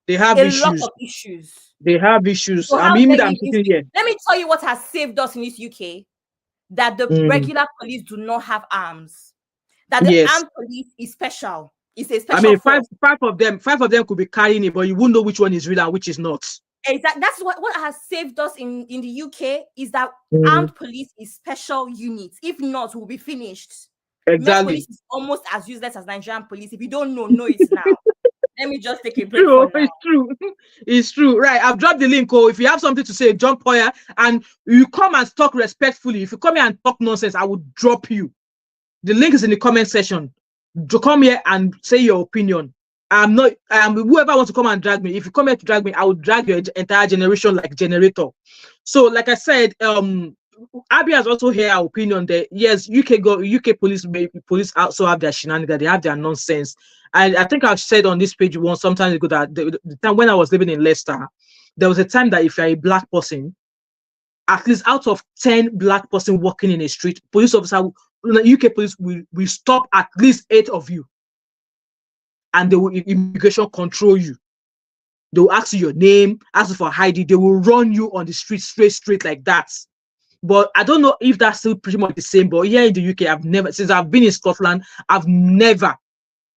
They have issues. A lot of issues. They have issues. So let me tell you what has saved us in this UK. That the regular police do not have arms. That the armed police is special. It's a special. I mean, five of them could be carrying it, but you won't know which one is real and which is not. Exactly. That's what has saved us in the UK, is that armed police is special units. If not, we'll be finished. Exactly. Met police is almost as useless as Nigerian police. If you don't know it now. Let me just take a break. It's true. It's true. Right. I've dropped the link. If you have something to say, jump here, and you come and talk respectfully. If you come here and talk nonsense, I will drop you. The link is in the comment section. Come here and say your opinion. Whoever wants to come and drag me. If you come here to drag me, I will drag your entire generation like generator. So, like I said, Abby has also heard our opinion that yes, UK police also have their shenanigans, they have their nonsense. And I think I've said on this page once sometime ago that the time when I was living in Leicester, there was a time that if you're a black person, at least out of 10 black person walking in a street, police officer, UK police will stop at least 8 of you, and they will immigration control you. They will ask you your name, ask you for ID. They will run you on the street straight like that. But I don't know if that's still pretty much the same. But here in the UK, since I've been in Scotland, I've never,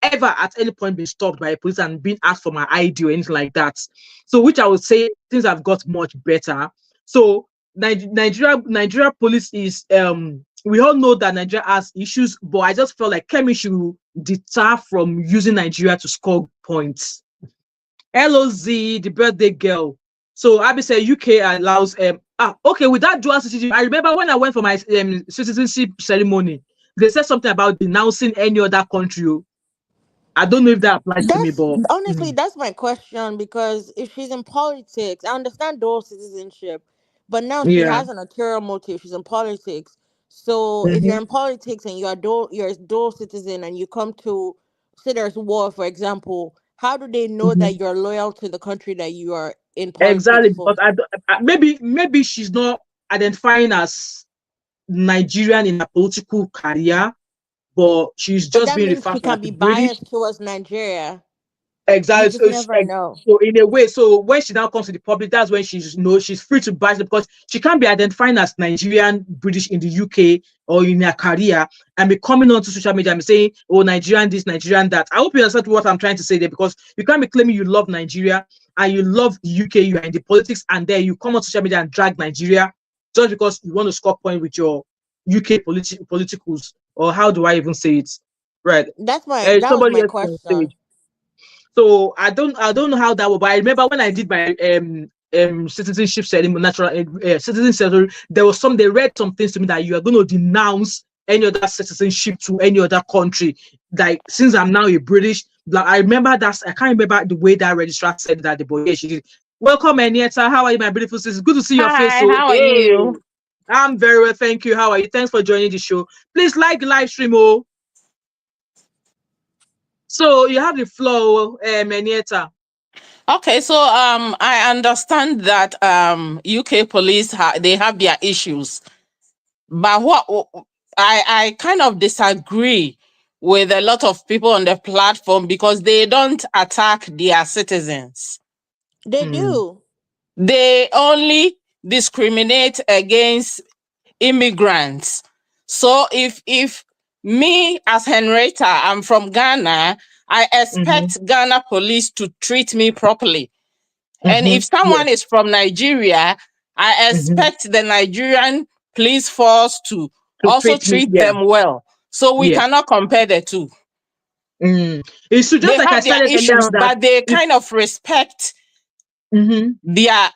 ever at any point been stopped by a police and been asked for my ID or anything like that. So, which I would say things have got much better. So, Nigeria police is, we all know that Nigeria has issues, but I just felt like Kemi should deter from using Nigeria to score points. LOZ, the birthday girl. So Abby said UK allows okay, with that dual citizenship, I remember when I went for my citizenship ceremony, they said something about denouncing any other country. I don't know if that applies to me, but honestly, that's my question, because if she's in politics, I understand dual citizenship, but now she has an ulterior motive. She's in politics. So if you're in politics and you're a dual citizen and you come to, say there's war, for example, how do they know that you're loyal to the country that you are in politics for? But maybe she's not identifying as Nigerian in a political career, but she's just being referred to. She can be biased towards Nigeria. Exactly. You just never know. So in a way, so when she now comes to the public, that's when she's free to bias, because she can't be identifying as Nigerian, British in the UK or in her career and be coming onto social media and be saying, oh, Nigerian this, Nigerian that. I hope you understand what I'm trying to say there, because you can't be claiming you love Nigeria and you love the UK, you are in the politics, and then you come on social media and drag Nigeria just because you want to score point with your UK politicals, or how do I even say it? Right. That was my question. So I don't know how that was, but I remember when I did my citizenship ceremony, citizen ceremony, they read some things to me that you are going to denounce any other citizenship to any other country. Like, since I'm now a British, like, I remember that. I can't remember the way that registrar said that, but yeah, she did. Welcome, Anieta. How are you, my beautiful sister? Good to see your face. Hi, how are you? I'm very well, thank you. How are you? Thanks for joining the show. Please like the live stream, oh. So you have the floor, Anieta. Okay, so I understand that UK police they have their issues, but what I kind of disagree with a lot of people on the platform, because they don't attack their citizens. They do. They only discriminate against immigrants. So if me as Henrietta, I'm from Ghana, I expect Ghana police to treat me properly. And if someone is from Nigeria, I expect the Nigerian police force to also treat them well. So we cannot compare the two. It's just they like I have their said issues, that but they kind of respect their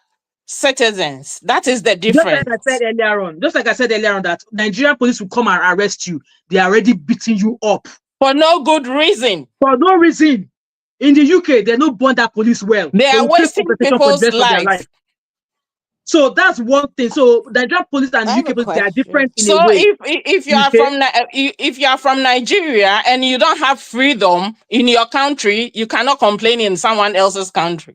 citizens. That is the difference. Just like I said earlier on, that Nigerian police will come and arrest you. They are already beating you up for no good reason. For no reason. In the UK, they don't bond that police well. They are wasting people's life. So that's one thing. So Nigerian police and UK police, they are different in a way. If you are from Nigeria and you don't have freedom in your country, you cannot complain in someone else's country.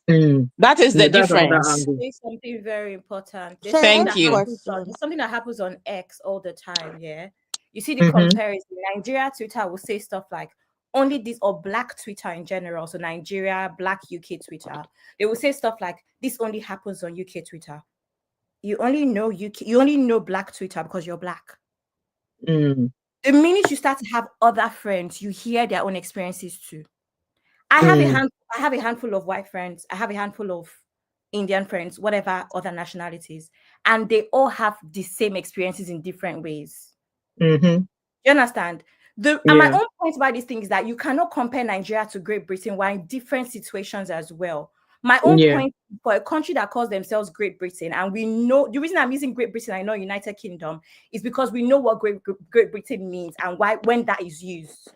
That is the difference. There's something very important. Thank you. There's something that happens on X all the time. Yeah, you see the comparison. Nigeria Twitter will say stuff like only this, or Black Twitter in general. So Nigeria, Black UK Twitter, they will say stuff like this only happens on UK Twitter. You only know UK, you only know Black Twitter because you're Black. The minute you start to have other friends, you hear their own experiences too. I have a handful of white friends. I have a handful of Indian friends, whatever other nationalities, and they all have the same experiences in different ways. You understand? And my own point about this thing is that you cannot compare Nigeria to Great Britain. We're in different situations as well. My own point for a country that calls themselves Great Britain, and we know the reason I'm using Great Britain, I know United Kingdom, is because we know what Great Britain means and why when that is used.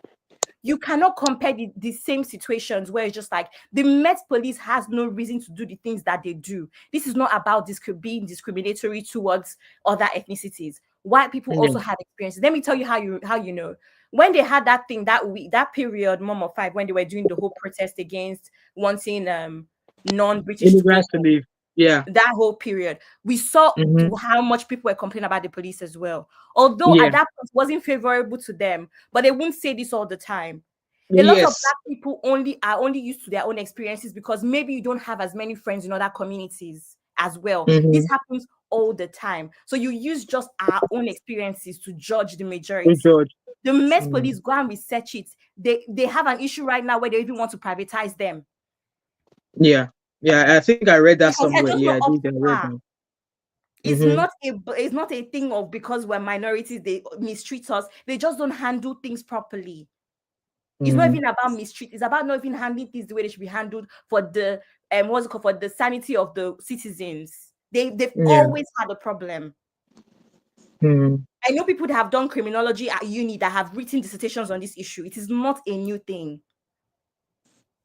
You cannot compare the same situations where it's just like the Met Police has no reason to do the things that they do. This is not about being discriminatory towards other ethnicities. White people also have experiences. Let me tell you how you know. When they had that thing that period, Mom of 5, when they were doing the whole protest against wanting non-British immigrants to leave. Yeah, that whole period, we saw how much people were complaining about the police as well. Although at that point wasn't favorable to them, but they won't say this all the time. A lot of Black people are only used to their own experiences because maybe you don't have as many friends in other communities as well. This happens all the time. So you use just our own experiences to judge the majority. The Met Police, go and research it. They have an issue right now where they even want to privatize them. Yeah, I think I read that because somewhere. Yeah, it's not a thing of because we're minorities they mistreat us. They just don't handle things properly. It's not even about mistreat. It's about not even handling things the way they should be handled for the for the sanity of the citizens. They've always had a problem. I know people that have done criminology at uni that have written dissertations on this issue. It is not a new thing.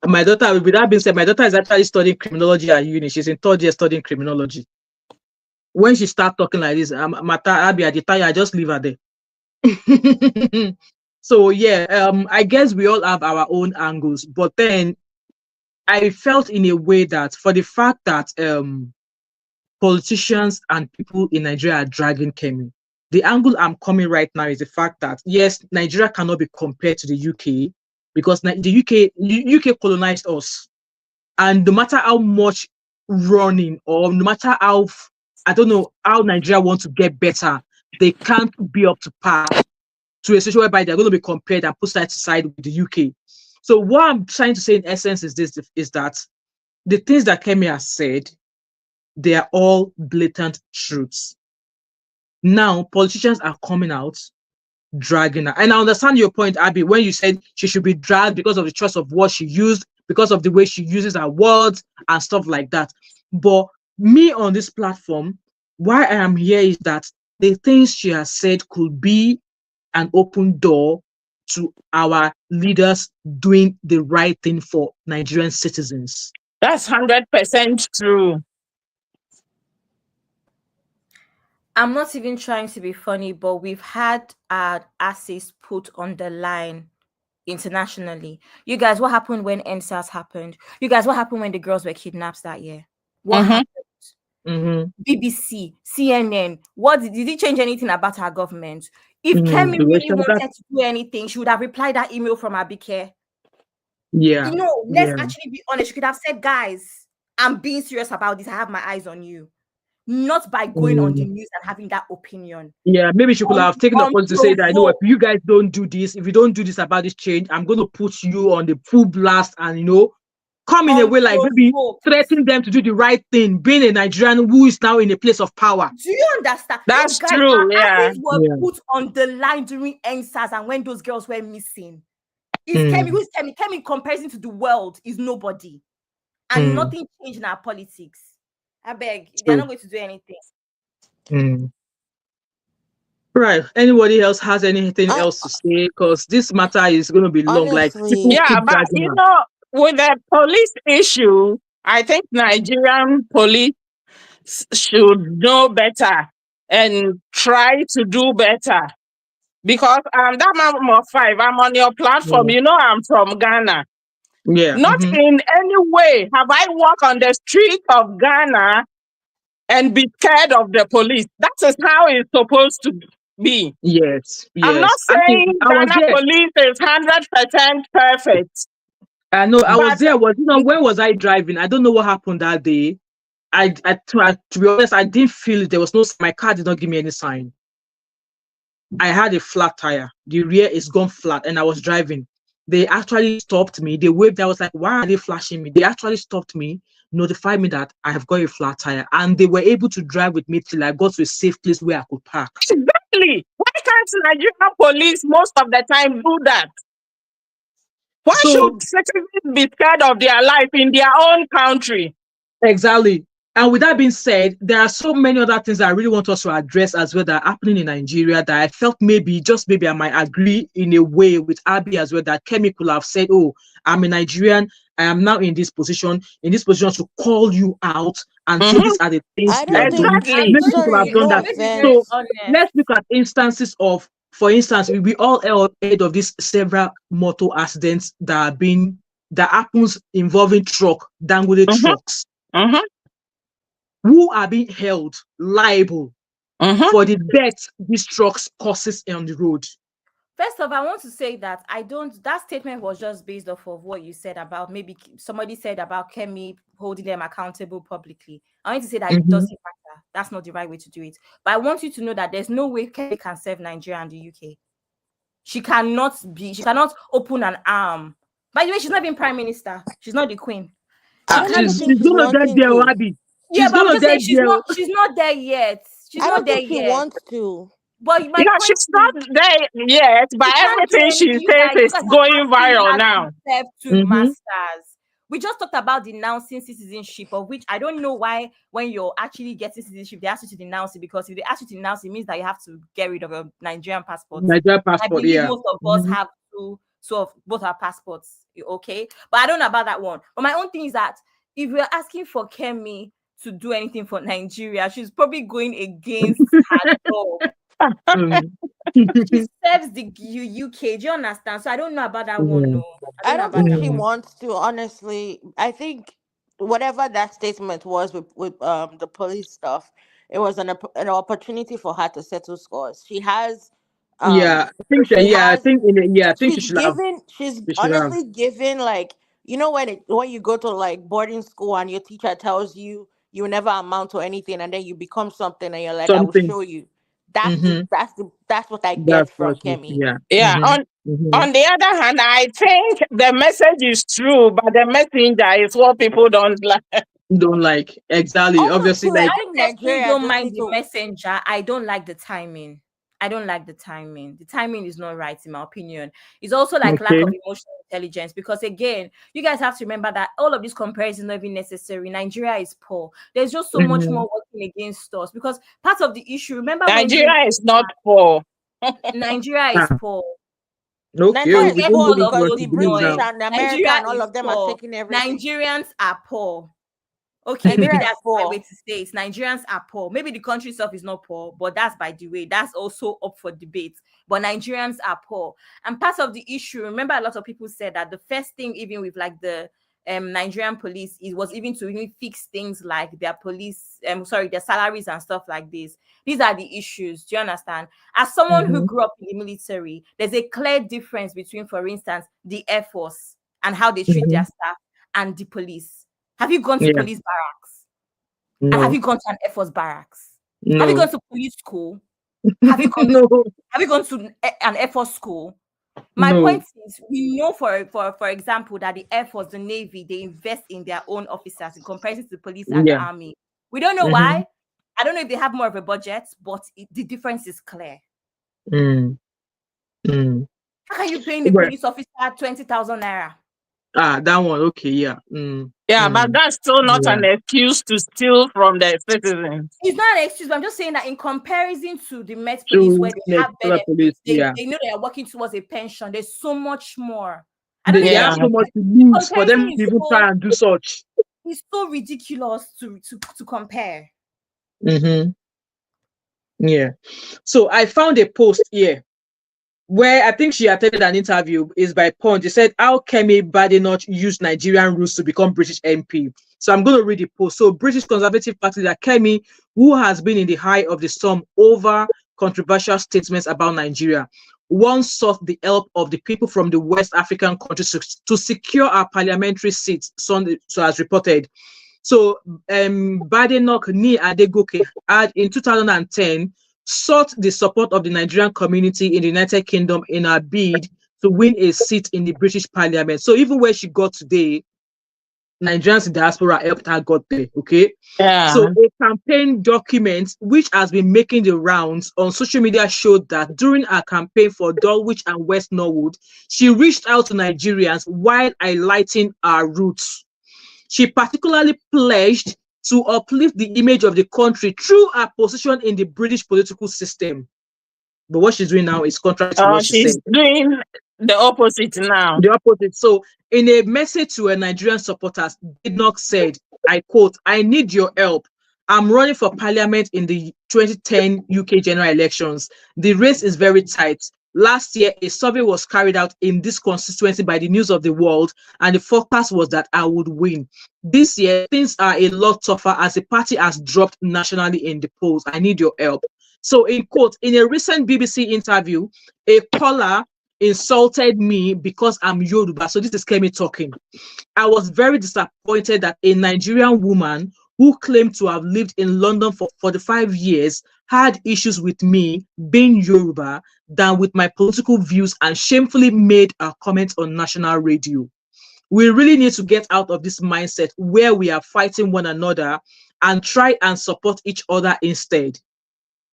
My daughter, with that being said, my daughter is actually studying criminology at uni. She's in 3rd year studying criminology. When she starts talking like this, I just leave her there. So I guess we all have our own angles, but then I felt in a way that for the fact that politicians and people in Nigeria are dragging Kemi, the angle I'm coming right now is the fact that yes, Nigeria cannot be compared to the UK because the UK colonized us, and no matter how much running or no matter how how Nigeria wants to get better, they can't be up to par to a situation whereby they're going to be compared and put side to side with the UK. So what I'm trying to say in essence is that the things that Kemi has said, they are all blatant truths. Now, politicians are coming out, dragging her. And I understand your point, Abby, when you said she should be dragged because of the choice of what she used, because of the way she uses her words and stuff like that. But me on this platform, why I am here is that the things she has said could be an open door to our leaders doing the right thing for Nigerian citizens. That's 100% true. I'm not even trying to be funny, but we've had our asses put on the line internationally. You guys, what happened when NSAS happened? You guys, what happened when the girls were kidnapped that year? What happened? BBC, CNN, what did it change anything about our government? If Kemi really wanted to do anything, she would have replied that email from Abike. Yeah. Let's actually be honest. She could have said, guys, I'm being serious about this. I have my eyes on you. Not by going on the news and having that opinion. Yeah, maybe she could have taken the point to say that, if you guys don't do this, if you don't do this about this change, I'm going to put you on the full blast and, come in a way like maybe threatening them to do the right thing, being a Nigerian who is now in a place of power. Do you understand? That's true, Were put on the line during NSAS and when those girls were missing. Is Kemi, who's Kemi? Kemi in comparison to the world is nobody. And nothing changed in our politics. I beg, they're not going to do anything. Right. Anybody else has anything else to say? Because this matter is going to be long. Honestly, like, yeah, but you know, with the police issue, I think Nigerian police should know better and try to do better. Because that man of 5, I'm on your platform. You know, I'm from Ghana. Yeah. Not in any way have I walked on the street of Ghana and be scared of the police. That is how it's supposed to be. Yes. I'm not saying Ghana police is 100% perfect. I know. I was there. When was I driving? I don't know what happened that day. To be honest, I didn't feel it. There was no. My car did not give me any sign. I had a flat tire. The rear is gone flat, and I was driving. They actually stopped me. They waved. I was like, why are they flashing me? They actually stopped me, notified me that I have got a flat tire, and they were able to drive with me till I got to a safe place where I could park. Exactly. Why can't Nigerian police most of the time do that? Why should citizens be scared of their life in their own country? Exactly. And with that being said, there are so many other things that I really want us to address as well that are happening in Nigeria that I felt maybe I might agree in a way with Abby as well, that Kemi could have said, oh, I'm a Nigerian, I am now in this position to call you out and say these are the things you are doing. Maybe people have done that. So let's look at instances of, for instance, we all heard of these several motor accidents that happens involving Dangote trucks. Who are being held liable for the death these trucks causes on the road? First off, I want to say that that statement was just based off of what you said about, maybe somebody said about Kemi holding them accountable publicly. I want to say that it doesn't matter. That's not the right way to do it. But I want you to know that there's no way Kemi can serve Nigeria and the UK. She cannot open an arm. By the way, she's not even prime minister. She's not the queen. She's gonna get there, Abby. Yeah, but I'm just saying she's not there yet. She's not there yet. She wants to. But she's not there yet, but everything she says is going viral now. To masters. We just talked about denouncing citizenship, of which I don't know why when you're actually getting citizenship, they ask you to denounce it, because if they ask you to denounce it, it means that you have to get rid of your Nigerian passport. Nigerian passport, yeah. Most of us have both our passports, okay? But I don't know about that one. But my own thing is that if we're asking for Kemi to do anything for Nigeria, she's probably going against her law. She serves the UK. Do you understand? So I don't know about that one. No, I don't think she wants to. Honestly, I think whatever that statement was with the police stuff, it was an opportunity for her to settle scores. She has. I think she's honestly given, like, you know, when you go to like boarding school and your teacher tells you you never amount to anything, and then you become something, and you're like, I will show you. That's what I get from Kemi. On the other hand, I think the message is true, but the messenger is what people don't like. Exactly. Also, obviously, I think Nigeria don't mind the messenger. I don't like the timing. The timing is not right, in my opinion. It's also like lack of emotional intelligence, because again, you guys have to remember that all of these comparisons are not even necessary. Nigeria is poor. There's just so much more working against us, because part of the issue, remember, Nigeria is not poor. Nigeria is poor. Nigeria is poor because the British and America and all of them are taking everything. Nigerians are poor. Okay, maybe that's the right way to say it. Nigerians are poor. Maybe the country itself is not poor, but that's by the way. That's also up for debate. But Nigerians are poor. And part of the issue, remember, a lot of people said that the first thing, even with like the Nigerian police, was even to even fix things like their police, their salaries and stuff like this. These are the issues. Do you understand? As someone who grew up in the military, there's a clear difference between, for instance, the Air Force and how they treat their staff and the police. Have you gone to police barracks? No. And have you gone to an Air Force barracks? No. Have you gone to police school? Have you gone to an Air Force school? My point is, we know for example, that the Air Force, the Navy, they invest in their own officers in comparison to the police and the army. We don't know why. I don't know if they have more of a budget, but the difference is clear. How can you paying the police officer 20,000 naira? Ah, that one. Okay, yeah. Yeah, but that's still not an excuse to steal from the citizens. It's not an excuse, but I'm just saying that in comparison to the Met Police, where they have benefits, they know they are working towards a pension. There's so much more. They have so much to lose for them to even try and do such. It's so ridiculous to compare. Yeah. So I found a post here where I think she attended an interview, is by Punch. They said how Kemi Badenoch used Nigerian rules to become British MP. So I'm going to read the post. So British Conservative Party leader Kemi, who has been in the eye of the storm over controversial statements about Nigeria, once sought the help of the people from the West African countries to secure our parliamentary seats, so as reported. So Badenoch Ni Adegoke had in 2010 sought the support of the Nigerian community in the United Kingdom in her bid to win a seat in the British Parliament. So even where she got today, Nigerians in diaspora helped her got there, okay? Yeah. So a campaign document which has been making the rounds on social media showed that during her campaign for Dulwich and West Norwood, she reached out to Nigerians while highlighting her roots. She particularly pledged to uplift the image of the country through her position in the British political system. But what she's doing now is contrary to what she said. She's doing the opposite now. The opposite. So in a message to her Nigerian supporters, Badenoch said, I quote, "I need your help. I'm running for parliament in the 2010 UK general elections. The race is very tight. Last year, a survey was carried out in this constituency by the News of the World, and the forecast was that I would win. This year, things are a lot tougher as the party has dropped nationally in the polls. I need your help." So, in quote, in a recent BBC interview, a caller insulted me because I'm Yoruba. So this is Kemi talking. "I was very disappointed that a Nigerian woman who claimed to have lived in London for 45 years had issues with me being Yoruba than with my political views and shamefully made a comment on national radio. We really need to get out of this mindset where we are fighting one another and try and support each other instead."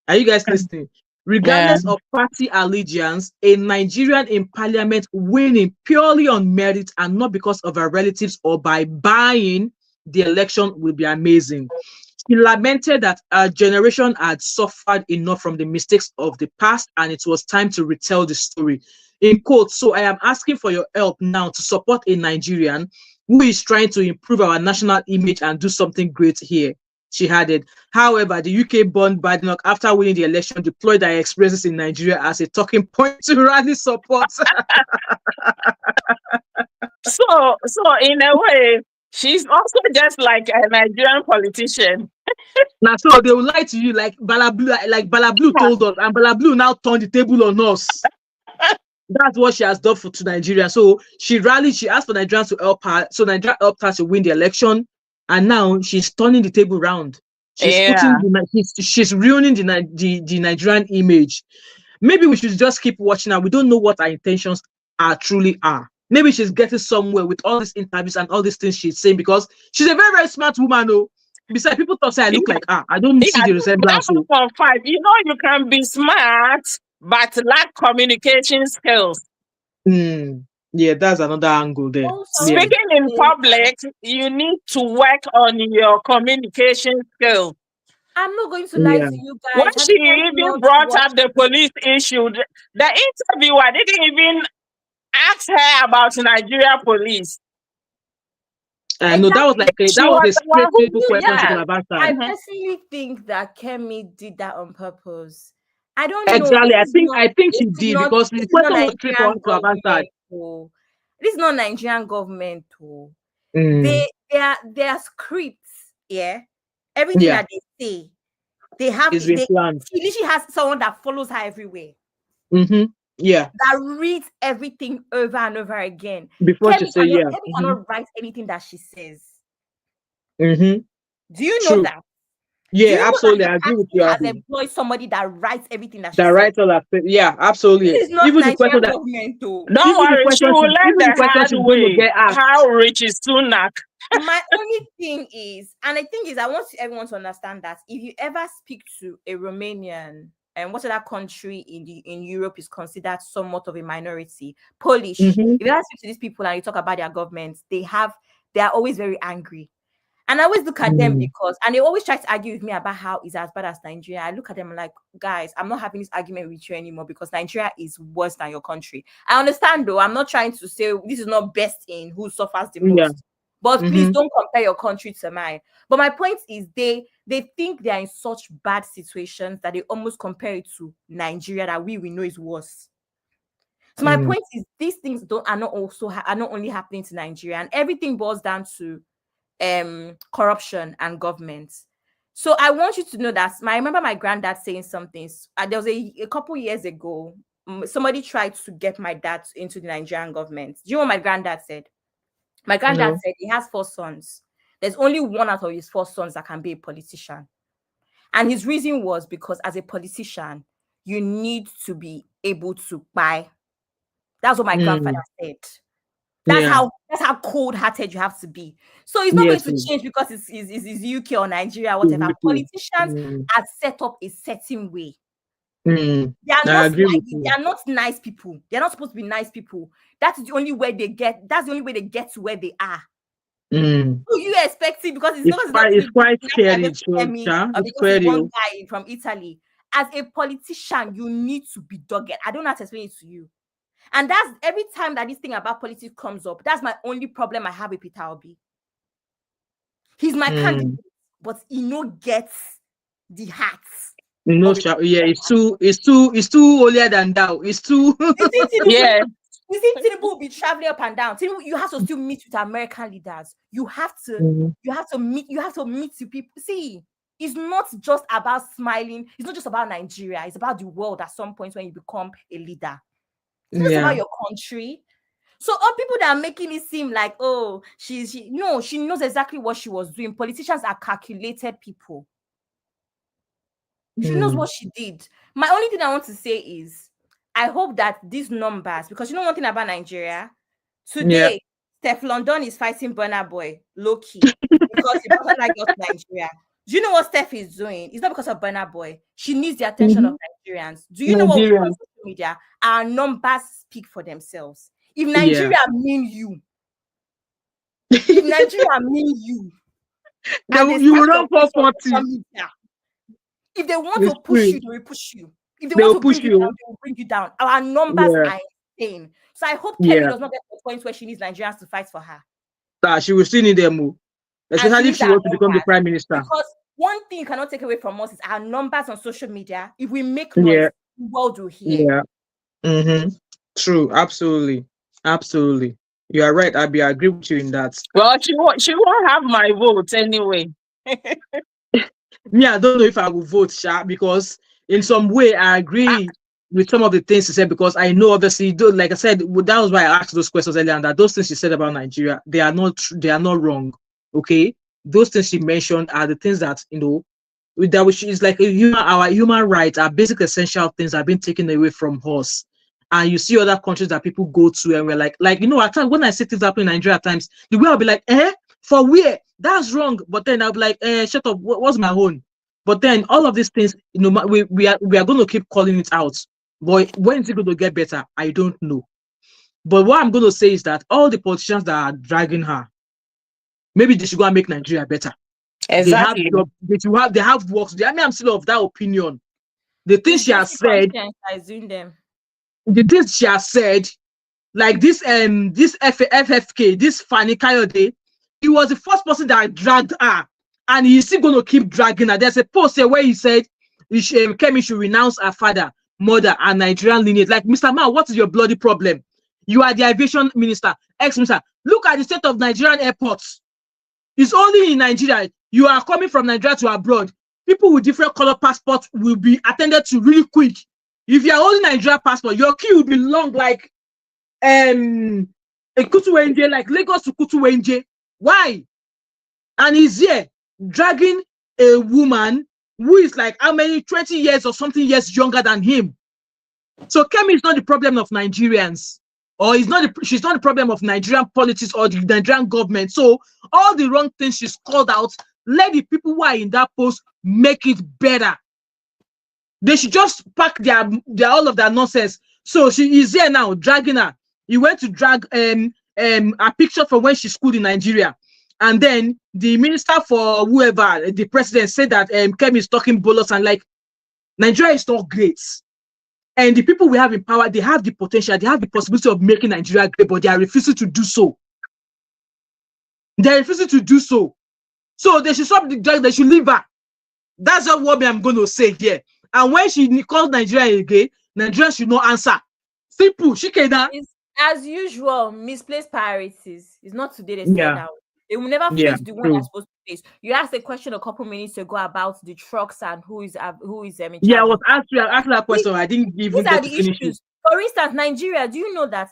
Are you guys listening? Regardless of party allegiance, a Nigerian in parliament winning purely on merit and not because of her relatives or by buying the election will be amazing. She lamented that our generation had suffered enough from the mistakes of the past and it was time to retell the story. In quote, "So I am asking for your help now to support a Nigerian who is trying to improve our national image and do something great here," she added. However, the UK-born Badenoch, after winning the election, deployed her experiences in Nigeria as a talking point to rally support. So in a way, she's also just like a Nigerian politician. Now, so they will lie to you like Balablu told us, and Balablu now turned the table on us. That's what she has done to Nigeria. So she rallied, she asked for Nigerians to help her. So Nigeria helped her to win the election. And now she's turning the table round. She's she's ruining the Nigerian image. Maybe we should just keep watching her. We don't know what her intentions truly are. Maybe she's getting somewhere with all these interviews and all these things she's saying because she's a very, very smart woman. Oh, besides, people thought I look like her. I don't see the resemblance. You know, you can be smart but lack communication skills. Yeah, that's another angle there. Speaking in public, you need to work on your communication skills. I'm not going to lie to you guys. When she even brought up the police issue, the interviewer didn't even ask her about Nigeria police. No, that was like a straight question about that. I personally think that Kemi did that on purpose. I don't know. Exactly. I think she did because the question was straight to that. This is not Nigerian government. They are scripts. Yeah. Everything that they say, they have. She literally has someone that follows her everywhere. Yeah. That reads everything over and over again. Before she says Kemi cannot write anything that she says. Do you know that? Yeah, absolutely. I agree with you. Has employed somebody that writes everything that she says. Writes all that. Yeah, absolutely. This is not even the question government, Don't worry, she will learn the hard way. How rich is Sunak? My only thing is, and I think is, I want everyone to understand that if you ever speak to a Romanian what other country in Europe is considered somewhat of a minority? Polish. Mm-hmm. If you ask to these people and you talk about their governments, they are always very angry. And I always look at them because, and they always try to argue with me about how it's as bad as Nigeria. I look at them like, guys, I'm not having this argument with you anymore because Nigeria is worse than your country. I understand though. I'm not trying to say this is not best in who suffers the most. But please don't compare your country to mine. But my point is they think they are in such bad situations that they almost compare it to Nigeria that we know is worse. So my point is these things are not only happening to Nigeria, and everything boils down to corruption and government. So I want you to know that I remember my granddad saying something. There was a couple years ago, somebody tried to get my dad into the Nigerian government. Do you know what my granddad said? My granddad said he has 4 sons. There's only one out of his 4 sons that can be a politician. And his reason was because as a politician, you need to be able to buy. That's what my grandfather said. That's how cold-hearted you have to be. So it's not going to change because it's UK or Nigeria, whatever. Politicians are set up a certain way. They are not nice people. They're not supposed to be nice people. That's the only way they get to where they are. Who you expecting? Because it's quite scary. Because it's one guy from Italy. As a politician, you need to be dogged. I don't know how to explain it to you. And that's every time that this thing about politics comes up, that's my only problem I have with Peter Obi. He's my candidate, but he no gets the hearts. No, it's too holier than thou. It's too You see, Tinubu will be traveling up and down. Tinubu, you have to still meet with American leaders. You have to meet the people. See, it's not just about smiling. It's not just about Nigeria. It's about the world at some point when you become a leader. It's not about your country. So all people that are making it seem like, oh, she knows exactly what she was doing. Politicians are calculated people. She knows what she did. My only thing I want to say is, I hope that these numbers, because you know one thing about Nigeria, today, Steph London is fighting Burna Boy, low-key, because he doesn't like us Nigeria. Do you know what Steph is doing? It's not because of Burna Boy. She needs the attention of Nigerians. Do you know what we do on social media? Our numbers speak for themselves. If Nigeria mean you, you will run for 40. If they want to push you, they will push you. If they want to bring you down, they will bring you down. Our numbers are insane. So I hope Kemi does not get to the point where she needs Nigerians to fight for her. She will still need them move. Especially if she wants to become the prime minister. Because one thing you cannot take away from us is our numbers on social media. If we make noise, the world will hear. True. Absolutely. You are right, Abby. I agree with you in that. Well, she won't have my vote anyway. Me, I don't know if I will vote, Sha, because in some way I agree with some of the things she said, because I know obviously, like I said, that was why I asked those questions earlier, and that those things she said about Nigeria, they are not wrong. Okay, those things she mentioned are the things that that which is like our human rights, our basic essential things have been taken away from us. And you see other countries that people go to, and we're like at times when I see things happen in Nigeria, at times the way I'll be like, for where? That's wrong. But then I'll be like, shut up, what's my own? But then all of these things, we are going to keep calling it out. But when is it going to get better? I don't know. But what I'm going to say is that all the politicians that are dragging her, maybe they should go and make Nigeria better. Exactly. They have works. I mean, I'm still of that opinion. The things she has said, the things she has said, like this FFK, this Fani Kayode, he was the first person that dragged her, and he's still going to keep dragging her. There's a post here where he said Kemi should renounce her father, mother, and Nigerian lineage. Like, Mr. Man, what is your bloody problem? You are the aviation minister, ex-minister. Look at the state of Nigerian airports. It's only in Nigeria. You are coming from Nigeria to abroad. People with different color passports will be attended to really quick. If you are holding Nigeria passport, your queue will be long like a Kutuwenje, like Lagos to Kutuwenje. Why? And he's here dragging a woman who is like how many 20 years or something years younger than him. So Kemi is not the problem of Nigerians, or she's not the problem of Nigerian politics or the Nigerian government. So all the wrong things she's called out, let the people who are in that post make it better. They should just pack their all of their nonsense. So she is here now, dragging her. You went to drag a picture from when she schooled in Nigeria. And then the minister for whoever, the president, said that Kemi is talking bollocks, and like, Nigeria is not great. And the people we have in power, they have the potential, they have the possibility of making Nigeria great, but they are refusing to do so. They are refusing to do so. So they should stop the drag, they should leave her. That's not what I'm going to say here. And when she calls Nigeria again, Nigeria should not answer. Simple. She can. As usual, misplaced priorities. It's not today they said that. They will never face the one that's supposed to face. You asked a question a couple minutes ago about the trucks and who is in charge. Yeah, I was asking that question. I didn't even get to finish it. For instance, Nigeria, do you know that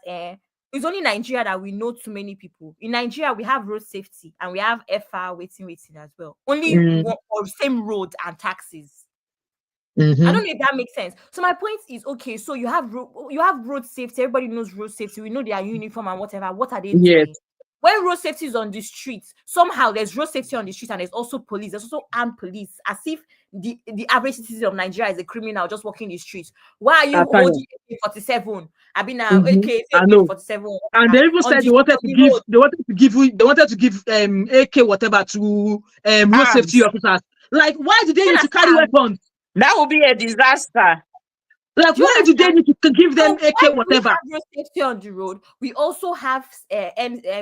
it's only Nigeria that we know too many people. In Nigeria, we have road safety and we have FR waiting as well. Only one or same road and taxis. I don't know if that makes sense. So my point is, okay, so you have road safety. Everybody knows road safety. We know they are uniform and whatever. What are they doing? When road safety is on the streets, somehow there's road safety on the streets and there's also police. There's also armed police, as if the average citizen of Nigeria is a criminal just walking the streets. Why are you holding AK-47? I mean, AK-47. And they even said they wanted to give AK whatever to road safety officers. Like, why do they need to carry weapons? That would be a disaster. Like, why do they need to give them AK whatever? We have road safety on the road. We also have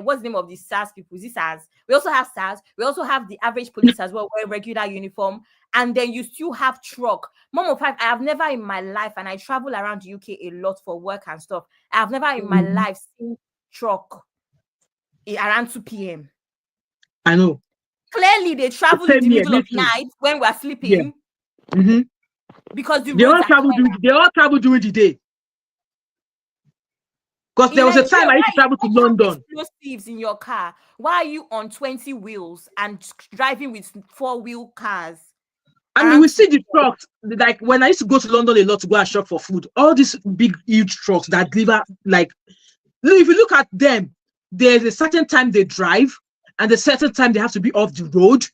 what's the name of the SARS people? Is this SARS? We also have SARS. We also have the average police as well, wearing regular uniform. And then you still have truck. Mom of 5, I have never in my life, and I travel around the UK a lot for work and stuff. I have never in my life seen truck around 2 p.m. I know. Clearly, they travel in the middle of night when we're sleeping. Yeah. Because they all travel during the day. Because there was a time I used to travel to London. Explosives in your car. Why are you on 20 wheels and driving with 4-wheel cars? I mean, we see the trucks. Like when I used to go to London a lot to go and shop for food, all these big, huge trucks that deliver, like, if you look at them, there's a certain time they drive and a certain time they have to be off the road.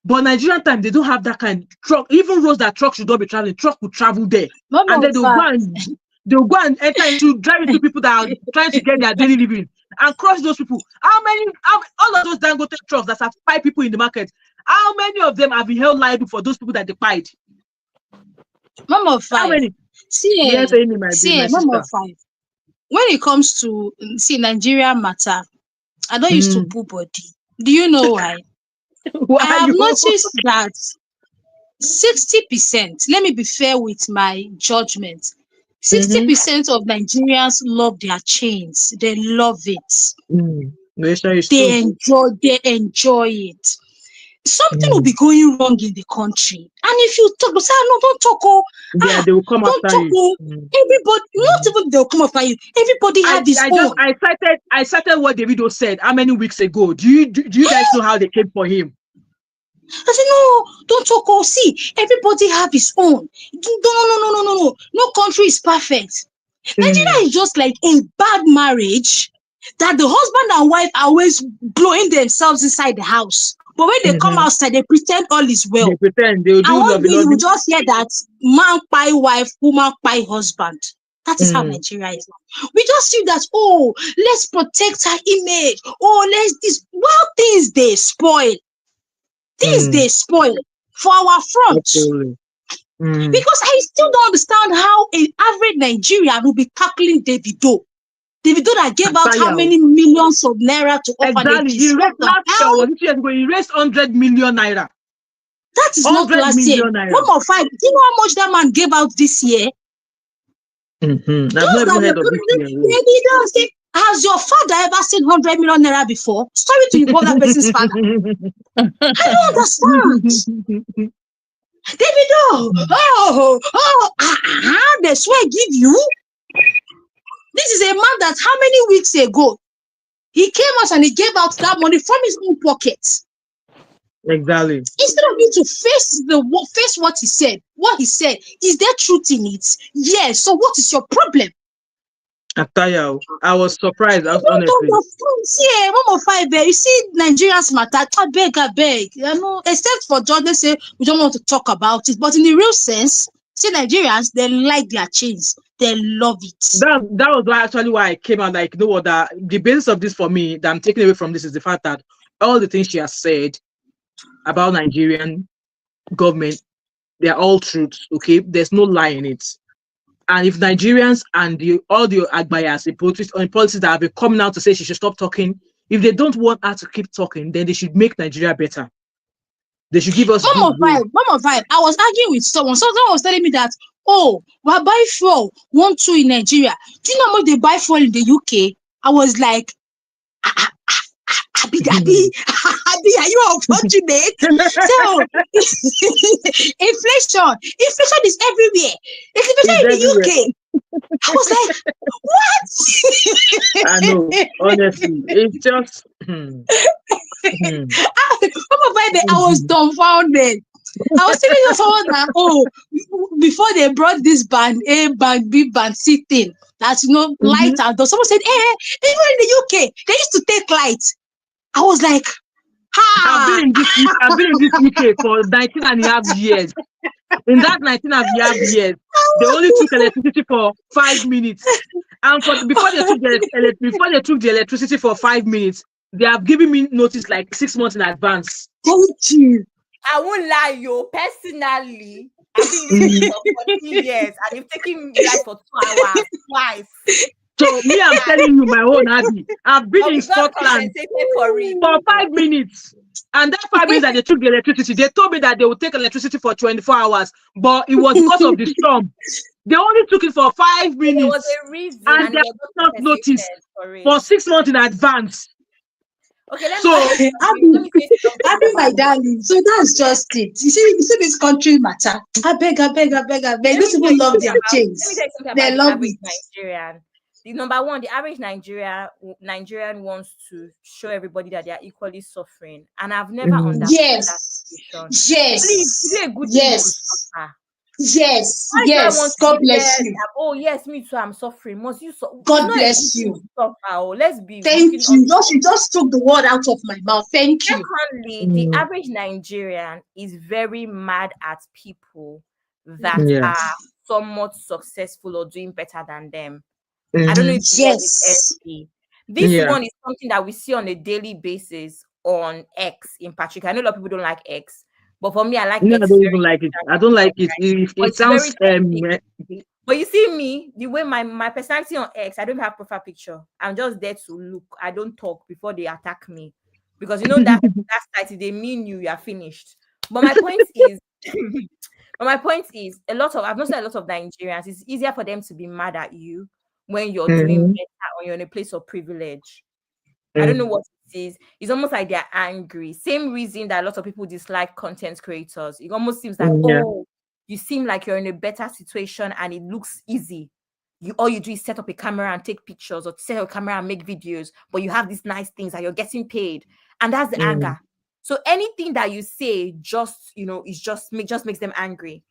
But Nigerian time, they don't have that kind of truck. Even roads that truck should not be traveling, truck will travel there. And then they'll go and enter into drive into people that are trying to get their daily living and crush those people. All of those Dangote trucks that have 5 people in the market, how many of them have been held liable for those people that they pied? Mom of 5. How many? Mom of 5. When it comes to Nigeria matter, I don't used to poo body. Do you know why? I have noticed that 60%, let me be fair with my judgment, 60% of Nigerians love their chains. They love it. They enjoy it. Something will be going wrong in the country. And if you talk, say, no, don't talk. They will come after you. Everybody, not even they'll come after you. Everybody had his own. I cited what Davido said how many weeks ago. Do you guys know how they came for him? I said, no, don't talk. See, everybody have his own. No country is perfect. Nigeria is just like a bad marriage that the husband and wife are always blowing themselves inside the house. But when they come outside, they pretend all is well. They pretend they'll do lovely. You just hear that man by wife, woman by husband. That is how Nigeria is. We just feel that, let's protect our image. Let's this. Well, things they spoil. Things they spoil for our front. Because I still don't understand how an average Nigerian will be tackling Davido. Davido that gave out how many millions of naira to orphanages. He raised 100 million naira. That is not last year. 1 more 5. Do you know how much that man gave out this year? I've never heard of this year. Has your father ever seen 100 million naira before? Sorry to involve that person's father. I don't understand. Davido, they swear give you. This is a man that how many weeks ago he came out and he gave out that money from his own pockets. Exactly. Instead of you to face what he said, is there truth in it? Yes. So what is your problem? I tell you, I was surprised. Honestly. Yeah, 1 more 5. You see, Nigerians matter. I beg. You know, except for John, they say we don't want to talk about it. But in the real sense, See, Nigerians, they like their chains. They love it. That was why I came out like, you know what, the basis of this for me that I'm taking away from this is the fact that all the things she has said about Nigerian government, they are all truths. Okay, there's no lie in it. And if Nigerians and all the Agbayas in politics that have been coming out to say she should stop talking, if they don't want her to keep talking, then they should make Nigeria better. They should give us One more vibe. I was arguing with someone. Someone was telling me that, oh, we're buying fuel 1 2 in Nigeria. Do you know how much they buy fuel in the UK? I was like, Abi, are you unfortunate? So inflation is everywhere. Especially in the UK. I was like, what? I know, honestly, it's just. I was dumbfounded. I was thinking of someone that, before they brought this band A, band B, band C thing, that's light out. Someone said, even in the UK, they used to take light. I was like, I've been in this UK for 19 and a half years. In that 19 and a half years, they only took electricity for 5 minutes. And before they took the electricity for 5 minutes, they have given me notice like 6 months in advance. Thank you. I won't lie, personally, I've been in this for 40 years and they've taken me like for 2 hours twice. So me, I'm telling you my own, Abby. I've been in Scotland for 5 minutes. And that 5 minutes that they took the electricity, they told me that they would take electricity for 24 hours. But it was because of the storm. They only took it for 5 minutes. There was a reason. And they have not noticed for 6 months in advance. Okay, let me my darling. So that's just it. You see this country matter. I beg. These people love their chains. They love it. Nigerian. Number one, the average Nigerian wants to show everybody that they are equally suffering, and I've never understood that situation. Yes. Please, is it a good thing? Yes. God bless you. Oh yes, me too. I'm suffering. Must you? God bless you. Let's be. Thank you. No, she just took the word out of my mouth. Thank you. Secondly, the average Nigerian is very mad at people that are somewhat successful or doing better than them. I don't know if this one is something that we see on a daily basis on X in particular. I know a lot of people don't like X, but for me, I like X. I don't even like it. I don't like it. It sounds but you see me, the way my personality on X, I don't have profile picture. I'm just there to look. I don't talk before they attack me. Because you know that site, they mean you are finished. But my point is I've noticed a lot of Nigerians, it's easier for them to be mad at you when you're doing better or you're in a place of privilege. I don't know what it is. It's almost like they're angry. Same reason that a lot of people dislike content creators. It almost seems like, you seem like you're in a better situation and it looks easy. All you do is set up a camera and take pictures, or set up a camera and make videos, but you have these nice things and you're getting paid. And that's the anger. So anything that you say just makes them angry.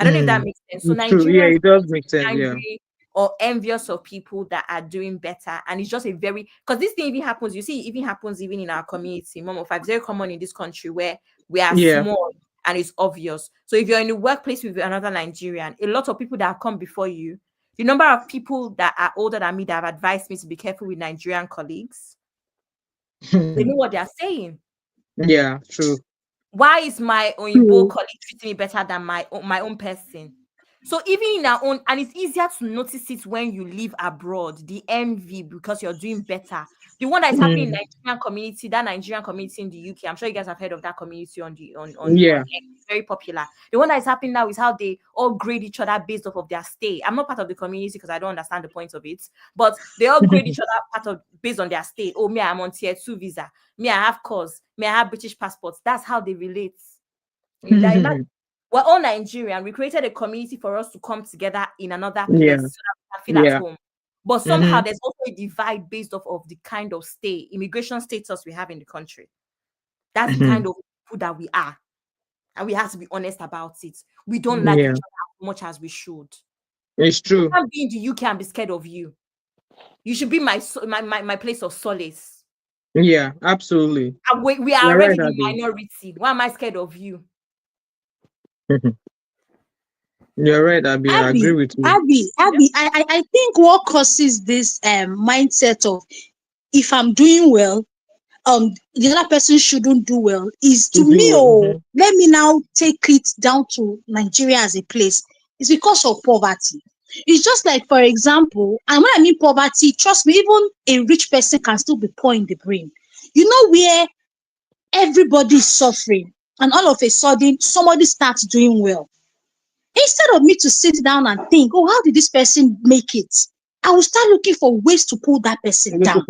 I don't know if that makes sense. So Nigerians it does make sense. Angry or envious of people that are doing better, and it's just because this thing even happens. You see, it even happens even in our community. Mom of 5 is very common in this country where we are small and it's obvious. So if you're in a workplace with another Nigerian, a lot of people that have come before you, the number of people that are older than me that have advised me to be careful with Nigerian colleagues, they know what they are saying. Yeah, true. Why is my Oyinbo colleague treating me better than my own person? So even in our own, and it's easier to notice it when you live abroad, the envy because you're doing better. The one that is happening in Nigerian community, that Nigerian community in the UK, I'm sure you guys have heard of that community on it's very popular. The one that is happening now is how they all grade each other based off of their stay. I'm not part of the community because I don't understand the point of it, but they all grade each other based on their stay. Oh, me, I'm on tier 2 visa. Me, I have cause. Me, I have British passports. That's how they relate. We're all Nigerian. We created a community for us to come together in another place so that we can feel at home. But somehow there's also a divide based off of the kind of immigration status we have in the country. That's the kind of people that we are. And we have to be honest about it. We don't like each other as much as we should. It's true. I can't be in the UK and be scared of you. You should be my place of solace. Yeah, absolutely. And we are already the minority. Why am I scared of you? You're right, Abby. I agree with you. Abby, I think what causes this mindset of if I'm doing well, the other person shouldn't do well is to me, let me now take it down to Nigeria as a place. It's because of poverty. It's just like, for example, and when I mean poverty, trust me, even a rich person can still be poor in the brain. You know, where everybody is suffering and all of a sudden somebody starts doing well. Instead of me to sit down and think, oh, how did this person make it? I will start looking for ways to pull that person down.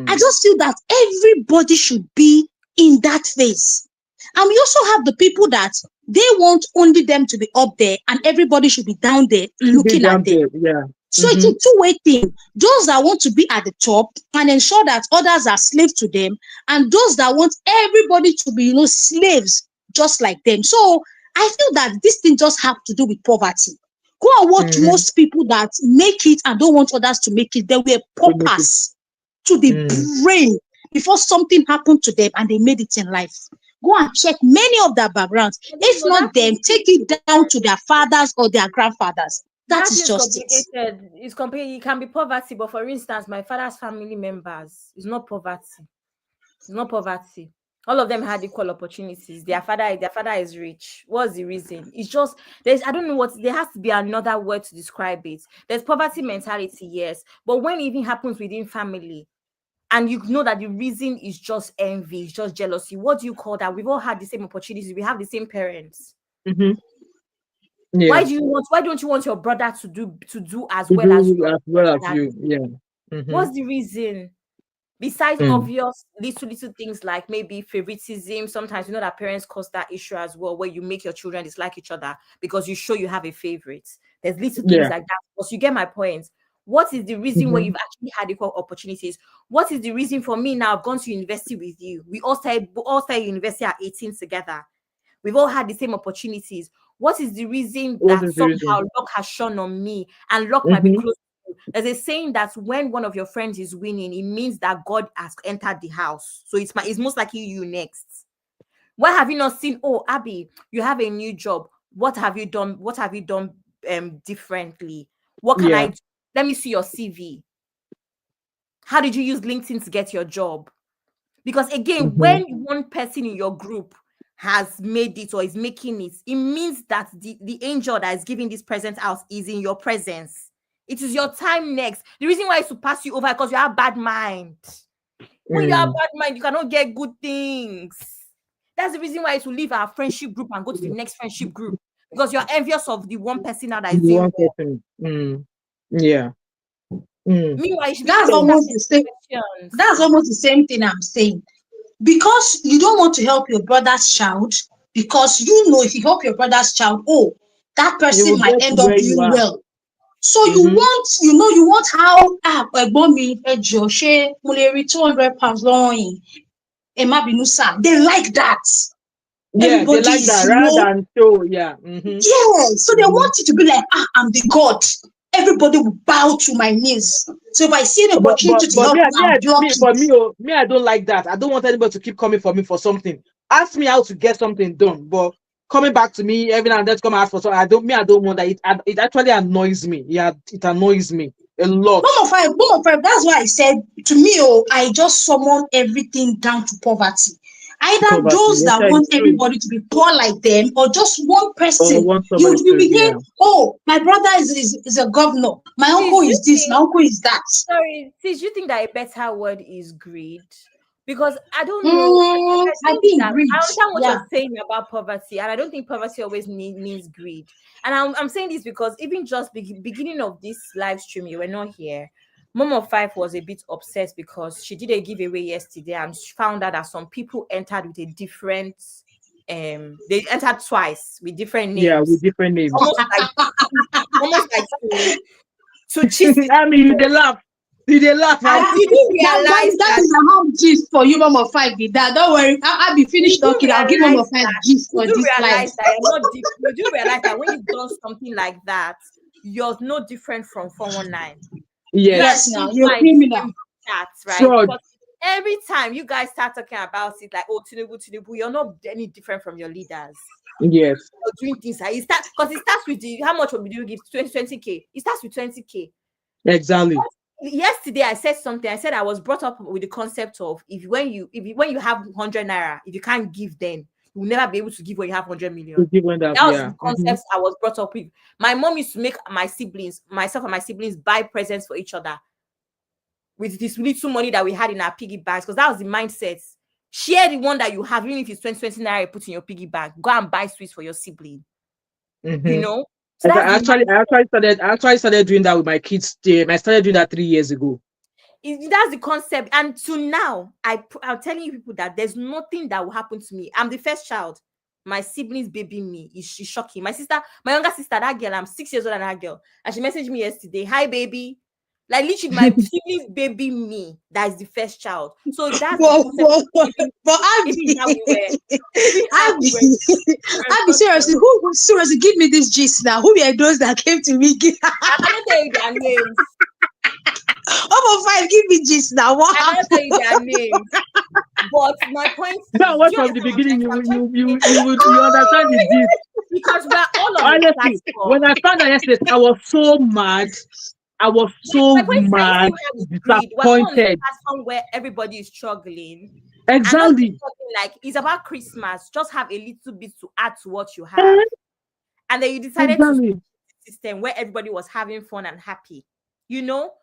I just feel that everybody should be in that phase. And we also have the people that they want only them to be up there and everybody should be down there looking at them. Yeah. So it's a two-way thing. Those that want to be at the top and ensure that others are slaves to them, and those that want everybody to be, slaves just like them. So I feel that this thing just have to do with poverty. Go and watch most people that make it and don't want others to make it. They were paupers to the brain before something happened to them and they made it in life. Go and check many of their backgrounds. If not them, take it down to their fathers or their grandfathers. That is justice. It's complicated. It can be poverty, but for instance, my father's family members, it's not poverty. It's not poverty. All of them had equal opportunities. Their father is rich. What's the reason? It's just I don't know what, there has to be another word to describe it. There's poverty mentality, yes, but when it even happens within family, and you know that the reason is just envy, it's just jealousy, what do you call that? We've all had the same opportunities. We have the same parents. Yeah. Why don't you want your brother to do as well as you? Yeah. What's the reason? Besides obvious little things like maybe favoritism, sometimes you know that parents cause that issue as well, where you make your children dislike each other because you show you have a favorite. There's little things like that. But you get my point. What is the reason where you've actually had equal opportunities? What is the reason for me now? I've gone to university with you. We all started university at 18 together. We've all had the same opportunities. What is the reason that somehow luck has shone on me, and luck might be close to you? There's a saying that when one of your friends is winning, it means that God has entered the house. So it's most likely you next. Why have you not seen, oh, Abby, you have a new job. What have you done? What have you done differently? What can I do? Let me see your CV. How did you use LinkedIn to get your job? Because again, when one person in your group has made it or is making it, it means that the angel that is giving this present out is in your presence. It is your time next. The reason why it's to pass you over is because you have bad mind. When you have bad mind, you cannot get good things. That's the reason why it's to leave our friendship group and go to the next friendship group, because you're envious of the one person now that is doing well. Yeah. Meanwhile, that's almost the same thing I'm saying. Because you don't want to help your brother's child, because you know if you help your brother's child, oh, that person might end up doing well. So you want how mommy Joshe Muleri 200 pounds long. Emma Binusa, they like that. Yeah, everybody they like that rather than show. Yeah. Yeah. So they want you to be like, I'm the God. Everybody will bow to my knees. So if I see an opportunity to help me, I don't like that. I don't want anybody to keep coming for me for something. Ask me how to get something done, but coming back to me every now and then to come ask for something, I don't want that. It actually annoys me. Yeah, it annoys me a lot. Boom of five. That's why I said to me, I just summon everything down to poverty. Either those that want everybody to be poor like them, or just one person. You begin, my brother is a governor. My uncle is this, my uncle is that. Sorry, sis, you think that a better word is greed? Because I don't know. I think greed. I understand what you're saying about poverty, and I don't think poverty always means greed. And I'm saying this because even just beginning of this live stream, you were not here. Mom of Five was a bit obsessed because she did a giveaway yesterday and she found out that some people entered with a different they entered twice with different names. Yeah, with different names. Almost like to cheat. I mean, they laugh. Did they laugh? Did you realize that is a home gist for you, Mom of Five? Did that? Don't worry. I'll be finished talking. I'll give Mom of Five gist for this live. You do realize that when you've done something like that, you're no different from 419. Yes, now you're criminal. That's right. Sure. Because every time you guys start talking about it, like, oh, Tinubu, you're not any different from your leaders. Yes. Doing things. It starts with how much would you give? 20K. It starts with 20K. Exactly. Yesterday I said something. I said I was brought up with the concept of when you have 100 naira, if you can't give, then you will never be able to give when you have 100 million. That was the concept I was brought up with. My mom used to make myself and my siblings buy presents for each other with this little money that we had in our piggy banks, because that was the mindset. Share the one that you have, even if it's 20 naira you put in your piggy bank. Go and buy sweets for your sibling. You know. So I actually started doing that with my kids. I started doing that 3 years ago. That's the concept, and to now, I'm telling you people that there's nothing that will happen to me. I'm the first child. My siblings baby me is shocking. My younger sister, that girl, I'm 6 years older than that girl, and she messaged me yesterday. Hi, baby. Like literally, my siblings baby me. That is the first child. So that's Abby, seriously, give me this gist now. Who are those that came to me? I cannot tell you their names. Over 5, give me gist now. What I cannot tell you their names. But my point is, from the beginning, you understand the gist. Because we're all on honestly, the platform. When I found out yesterday, I was so mad. I was so mad, disappointed. We're on the platform where everybody is struggling. Exactly. Like it's about Christmas. Just have a little bit to add to what you have. And then you decided to do a system where everybody was having fun and happy. You know?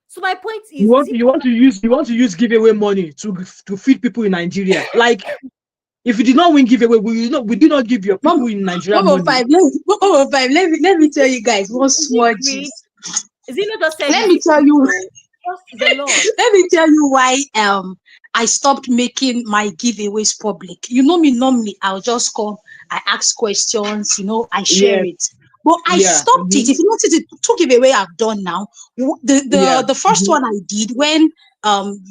So my point is, you want to use giveaway money to feed people in Nigeria. Like, if you did not win giveaway, we did not give your people in Nigeria money. Let me tell you guys one small gist. Let me tell you. Let me tell you why I stopped making my giveaways public. You know me, normally I'll just come, I ask questions, I share it. But I stopped it. If you notice the 2 giveaway I've done now, the first one I did when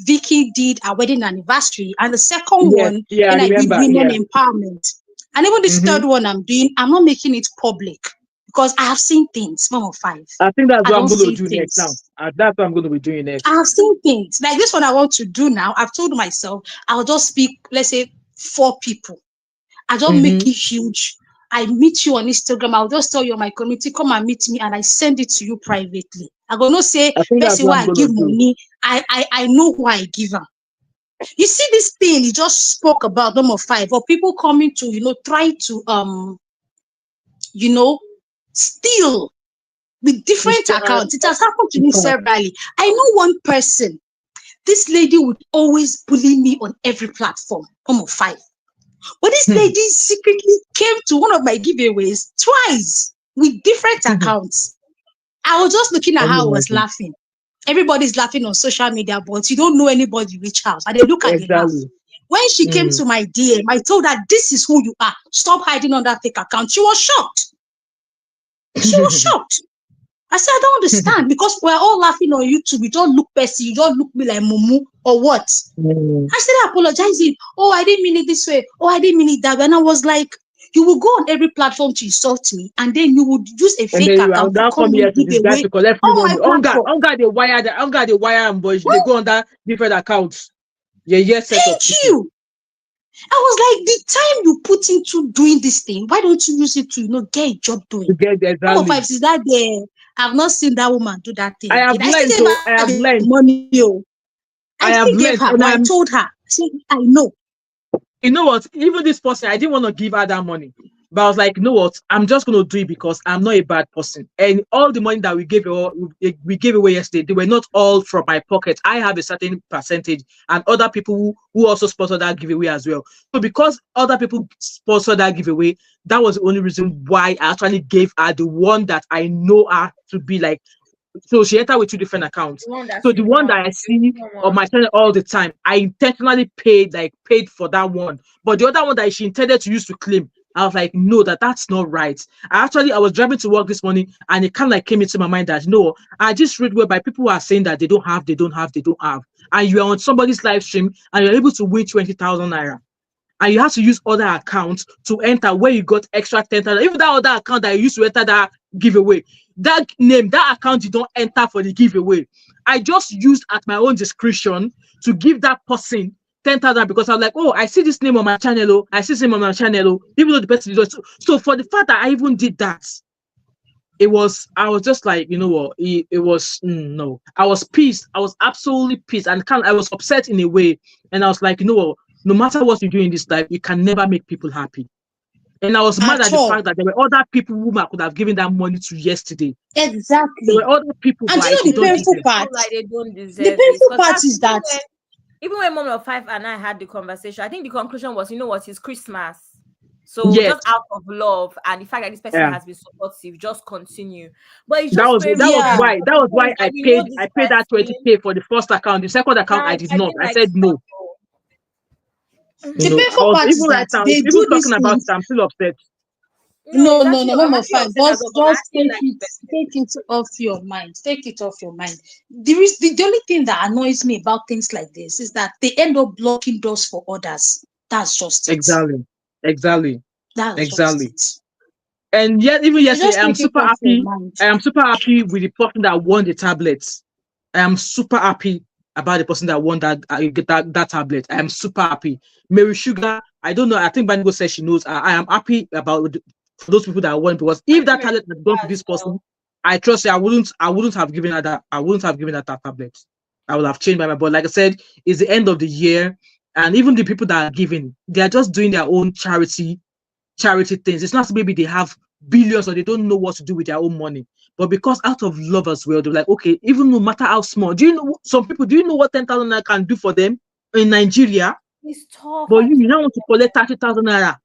Vicky did our wedding anniversary, and the second one when I did women empowerment. And even this third one I'm doing, I'm not making it public because I have seen things. Mom of 5. I think that's what I'm going to do next now. That's what I'm going to be doing next. I have seen things. Like this one I want to do now. I've told myself I'll just speak, let's say 4 people. I don't make it huge. I meet you on Instagram. I'll just tell you on my community, come and meet me, and I send it to you privately. I'm gonna say, person why I give money. I know who I give them. You see this thing you just spoke about, number 5, or people coming to try to steal with different accounts. It has happened to me severally. I know one person. This lady would always bully me on every platform. Number 5. But this lady secretly came to one of my giveaways twice with different accounts. I was just looking at how I was laughing. Everybody's laughing on social media, but you don't know anybody which house. And they look at the laugh. When she came to my DM, I told her, this is who you are. Stop hiding on that fake account. She was shocked. She was shocked. I said, I don't understand, because we're all laughing on YouTube. You don't look pesky. You don't look me like Mumu or what? I started apologizing. Oh, I didn't mean it this way. Oh, I didn't mean it that way. And I was like, you will go on every platform to insult me, and then you would use a fake account to come here to give away. Onga the wire and boys, they go on that different accounts. Thank you. I was like, the time you put into doing this thing, why don't you use it to get a job doing? To get there, exactly. Is that there? I've not seen that woman do that thing. I have learned. Money. I told her. I know. You know what? Even this person, I didn't want to give her that money. But I was like, you know what? I'm just going to do it because I'm not a bad person. And all the money that we gave away yesterday, they were not all from my pocket. I have a certain percentage, and other people who also sponsored that giveaway as well. So because other people sponsored that giveaway, that was the only reason why I actually gave her the one that I know her to be like. So she entered with 2 different accounts. So the one that I see on my channel all the time, I intentionally paid for that one. But the other one that she intended to use to claim, I was like, no, that's not right. I was driving to work this morning, and it kind of like came into my mind that no, I just read whereby people are saying that they don't have, and you are on somebody's live stream and you're able to win 20,000 naira. And you have to use other accounts to enter where you got extra 10,000. Even that other account that you used to enter that giveaway, that account you don't enter for the giveaway. I just used at my own discretion to give that person 10,000 because I was like, oh, I see this name on my channel. Oh, I see this name on my channel. Oh, even though the person did. So for the fact that I even did that, I was just like, you know what? It was no. I was pissed. I was absolutely pissed, and I was upset in a way. And I was like, you know what? No matter what you do in this life, you can never make people happy. And I was mad at the fact that there were other people who I could have given that money to yesterday. Exactly. There were other people. And you know the painful part? Like they don't deserve the painful part is that even when Mom of Five and I had the conversation, I think the conclusion was, you know what, it's Christmas. So just out of love and the fact that this person has been supportive, just continue. But it's just that was why I paid that 20K for the first account. The second account I did not. I said no. The painful part is that they do this talking about it, I'm still upset. No, Mom of Five. Just take it off your mind. Take it off your mind. The only thing that annoys me about things like this is that they end up blocking doors for others. That's just it. Exactly. That's just it. And yet, even yesterday, I am super happy. I am super happy with the person that won the tablets. I am super happy about the person that won that tablet. I am super happy. Mary Sugar, I don't know. I think Badenoch says she knows. I am happy about for those people that won, because if that tablet had gone to this person, I trust you. I wouldn't have given her that. I wouldn't have given her that tablet. I would have changed my mind. But like I said, it's the end of the year, and even the people that are giving, they are just doing their own charity things. It's not maybe they have billions or they don't know what to do with their own money, but because out of love as well, they're like, okay, even no matter how small. Do you know some people? Do you know what 10,000 naira can do for them in Nigeria? It's tough. But you now want to collect 30,000 naira.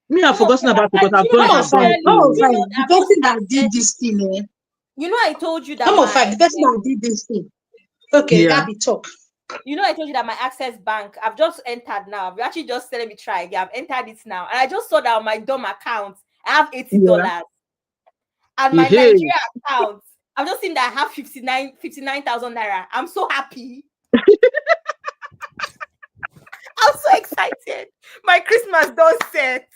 Me, I've forgotten about it because I've done it. The person that did this thing, you know, I told you that. The person that did this thing. Okay, that be talk. You know, I told you that my Access Bank, I've just entered now. I've actually just said, let me try again. I've entered it now. And I just saw that on my DOM account, I have $80. And my Nigeria account, I've just seen that I have 59,000 naira. I'm so happy. I'm so excited. My Christmas don't set.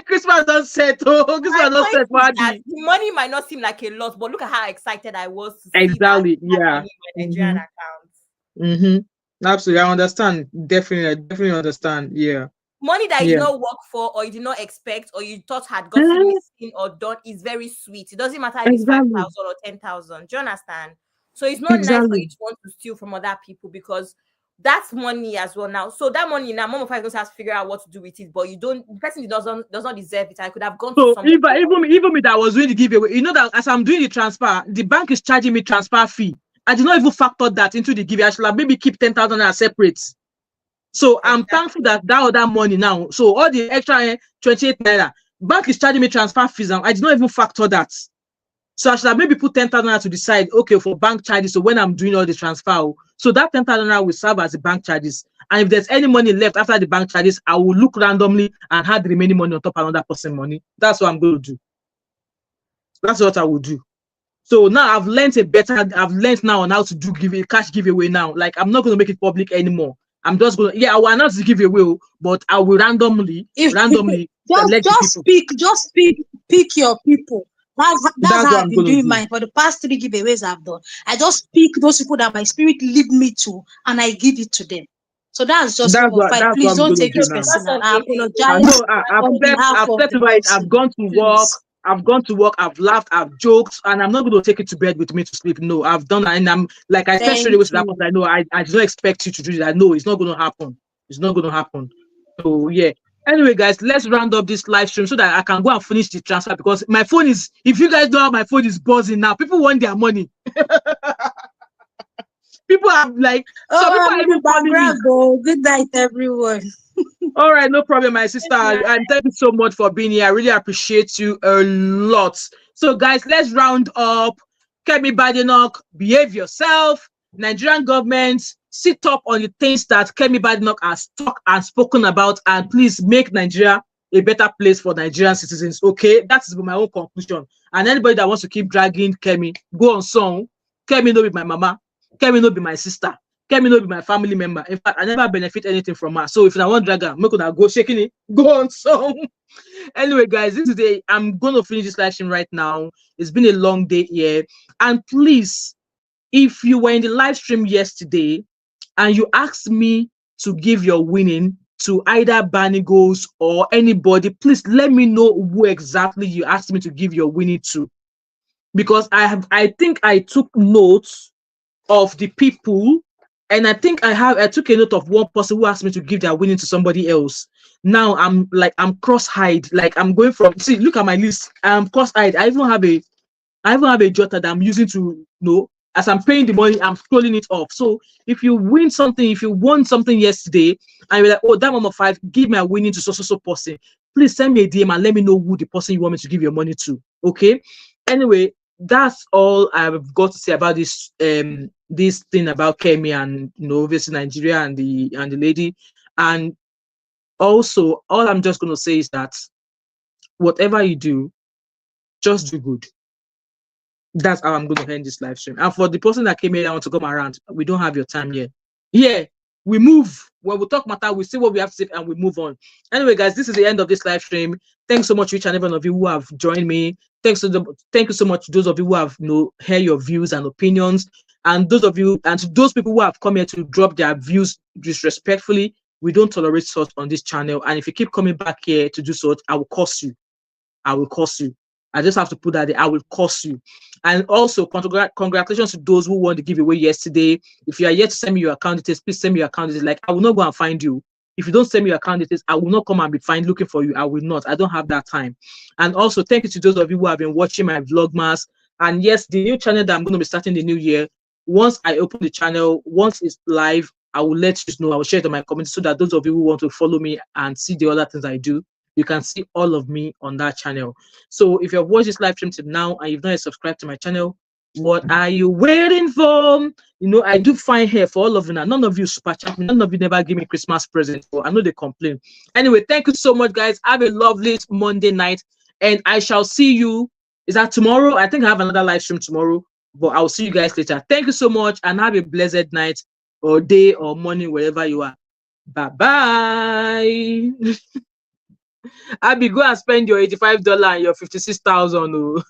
Christmas don't set. Oh, Christmas don't set. The money might not seem like a lot, but look at how excited I was to see that my Nigerian account. Absolutely, I understand. Definitely understand. Yeah. Money that you did not work for, or you did not expect, or you thought had gotten missing or done is very sweet. It doesn't matter if it's 5,000 or 10,000. Do you understand? So it's not nice for you to want to steal from other people, because that's money as well now. So that money now, Mom of Five has to figure out what to do with it, but the person does not deserve it. I could have gone to somebody. Even me that was doing the giveaway, you know that as I'm doing the transfer, the bank is charging me transfer fee. I did not even factor that into the giveaway. I should have maybe keep 10,000 naira separate. So I'm thankful that other money now. So all the extra 28 naira, bank is charging me transfer fees now. I did not even factor that. So I should have maybe put 10,000 naira to the side, okay, for bank charges. So when I'm doing all the transfer, so that 10,000 naira will serve as the bank charges. And if there's any money left after the bank charges, I will look randomly and have the remaining money on top of another person's money. That's what I'm going to do. That's what I will do. So now I've learned now on how to do cash giveaway now. Like, I'm not going to make it public anymore. I'm just going to, I will announce the giveaway, but I will randomly just pick your people. That's how I've been doing mine for the past 3 giveaways I've done. I just pick those people that my spirit lead me to, and I give it to them. So that's just please don't take it personal. I apologize. I've gone to work. I've laughed, I've joked, and I'm not going to take it to bed with me to sleep. No, I've done that, and I'm like, I said straight away to that person, I know I did not expect you to do that. No, it's not going to happen. It's not going to happen. So yeah. Anyway, guys, let's round up this live stream so that I can go and finish the transfer, because my phone is, if you guys know how my phone is buzzing now, people want their money. People are like, good night, everyone. All right, no problem, my sister. And thank you so much for being here. I really appreciate you a lot. So, guys, let's round up. Kemi Badenoch, behave yourself. Nigerian government, sit up on the things that Kemi Badenoch has talked and spoken about, and please make Nigeria a better place for Nigerian citizens. Okay, that is my own conclusion. And anybody that wants to keep dragging Kemi, go on song. Kemi no be my mama. Kemi no be my sister. Kemi no be my family member. In fact, I never benefit anything from her. So if I want drag her, I'm not gonna go shaking it. Go on song. Anyway, guys, this is I'm gonna finish this live stream right now. It's been a long day here, and please, if you were in the live stream yesterday, and you ask me to give your winning to either Banigos or anybody, please let me know who exactly you asked me to give your winning to, because I think I took notes of the people, and I think I took a note of one person who asked me to give their winning to somebody else. Now I'm cross-eyed, like I'm going from, see, look at my list, I'm cross-eyed. I even have a jotter that I'm using to know as I'm paying the money, I'm scrolling it off. So if you win something, if you won something yesterday, and you're like, oh, that mom of 5, give me a winning to so person, please send me a DM and let me know who the person you want me to give your money to. Okay. Anyway, that's all I've got to say about this this thing about Kemi and obviously Nigeria and the lady. And also, all I'm just gonna say is that whatever you do, just do good. That's how I'm going to end this live stream. And for the person that came here, I want to come around, we don't have your time yet. Yeah, we move. When we talk matter, we see what we have to say and we move on. Anyway, guys, this is the end of this live stream. Thanks so much to each and every one of you who have joined me. Thank you so much to those of you who have heard your views and opinions. And those of you, and to those people who have come here to drop their views disrespectfully, we don't tolerate such on this channel. And if you keep coming back here to do so, I will curse you. I will curse you. I just have to put that there. I will curse you. And also, congratulations to those who won the giveaway yesterday. If you are yet to send me your account details, please send me your account details. Like, I will not go and find you. If you don't send me your account details, I will not come and be fine looking for you. I will not. I don't have that time. And also, thank you to those of you who have been watching my Vlogmas. And yes, the new channel that I'm going to be starting the new year, once I open the channel, once it's live, I will let you know. I will share it on my comments so that those of you who want to follow me and see the other things I do, you can see all of me on that channel. So if you've watched this live stream till now and you've not yet subscribed to my channel, what are you waiting for? I do fine hair for all of you now. None of you super chat. None of you never give me Christmas presents. So I know they complain. Anyway, thank you so much, guys. Have a lovely Monday night. And I shall see you. Is that tomorrow? I think I have another live stream tomorrow. But I'll see you guys later. Thank you so much and have a blessed night or day or morning, wherever you are. Bye-bye. Abby, go and spend your $85 and your $56,000.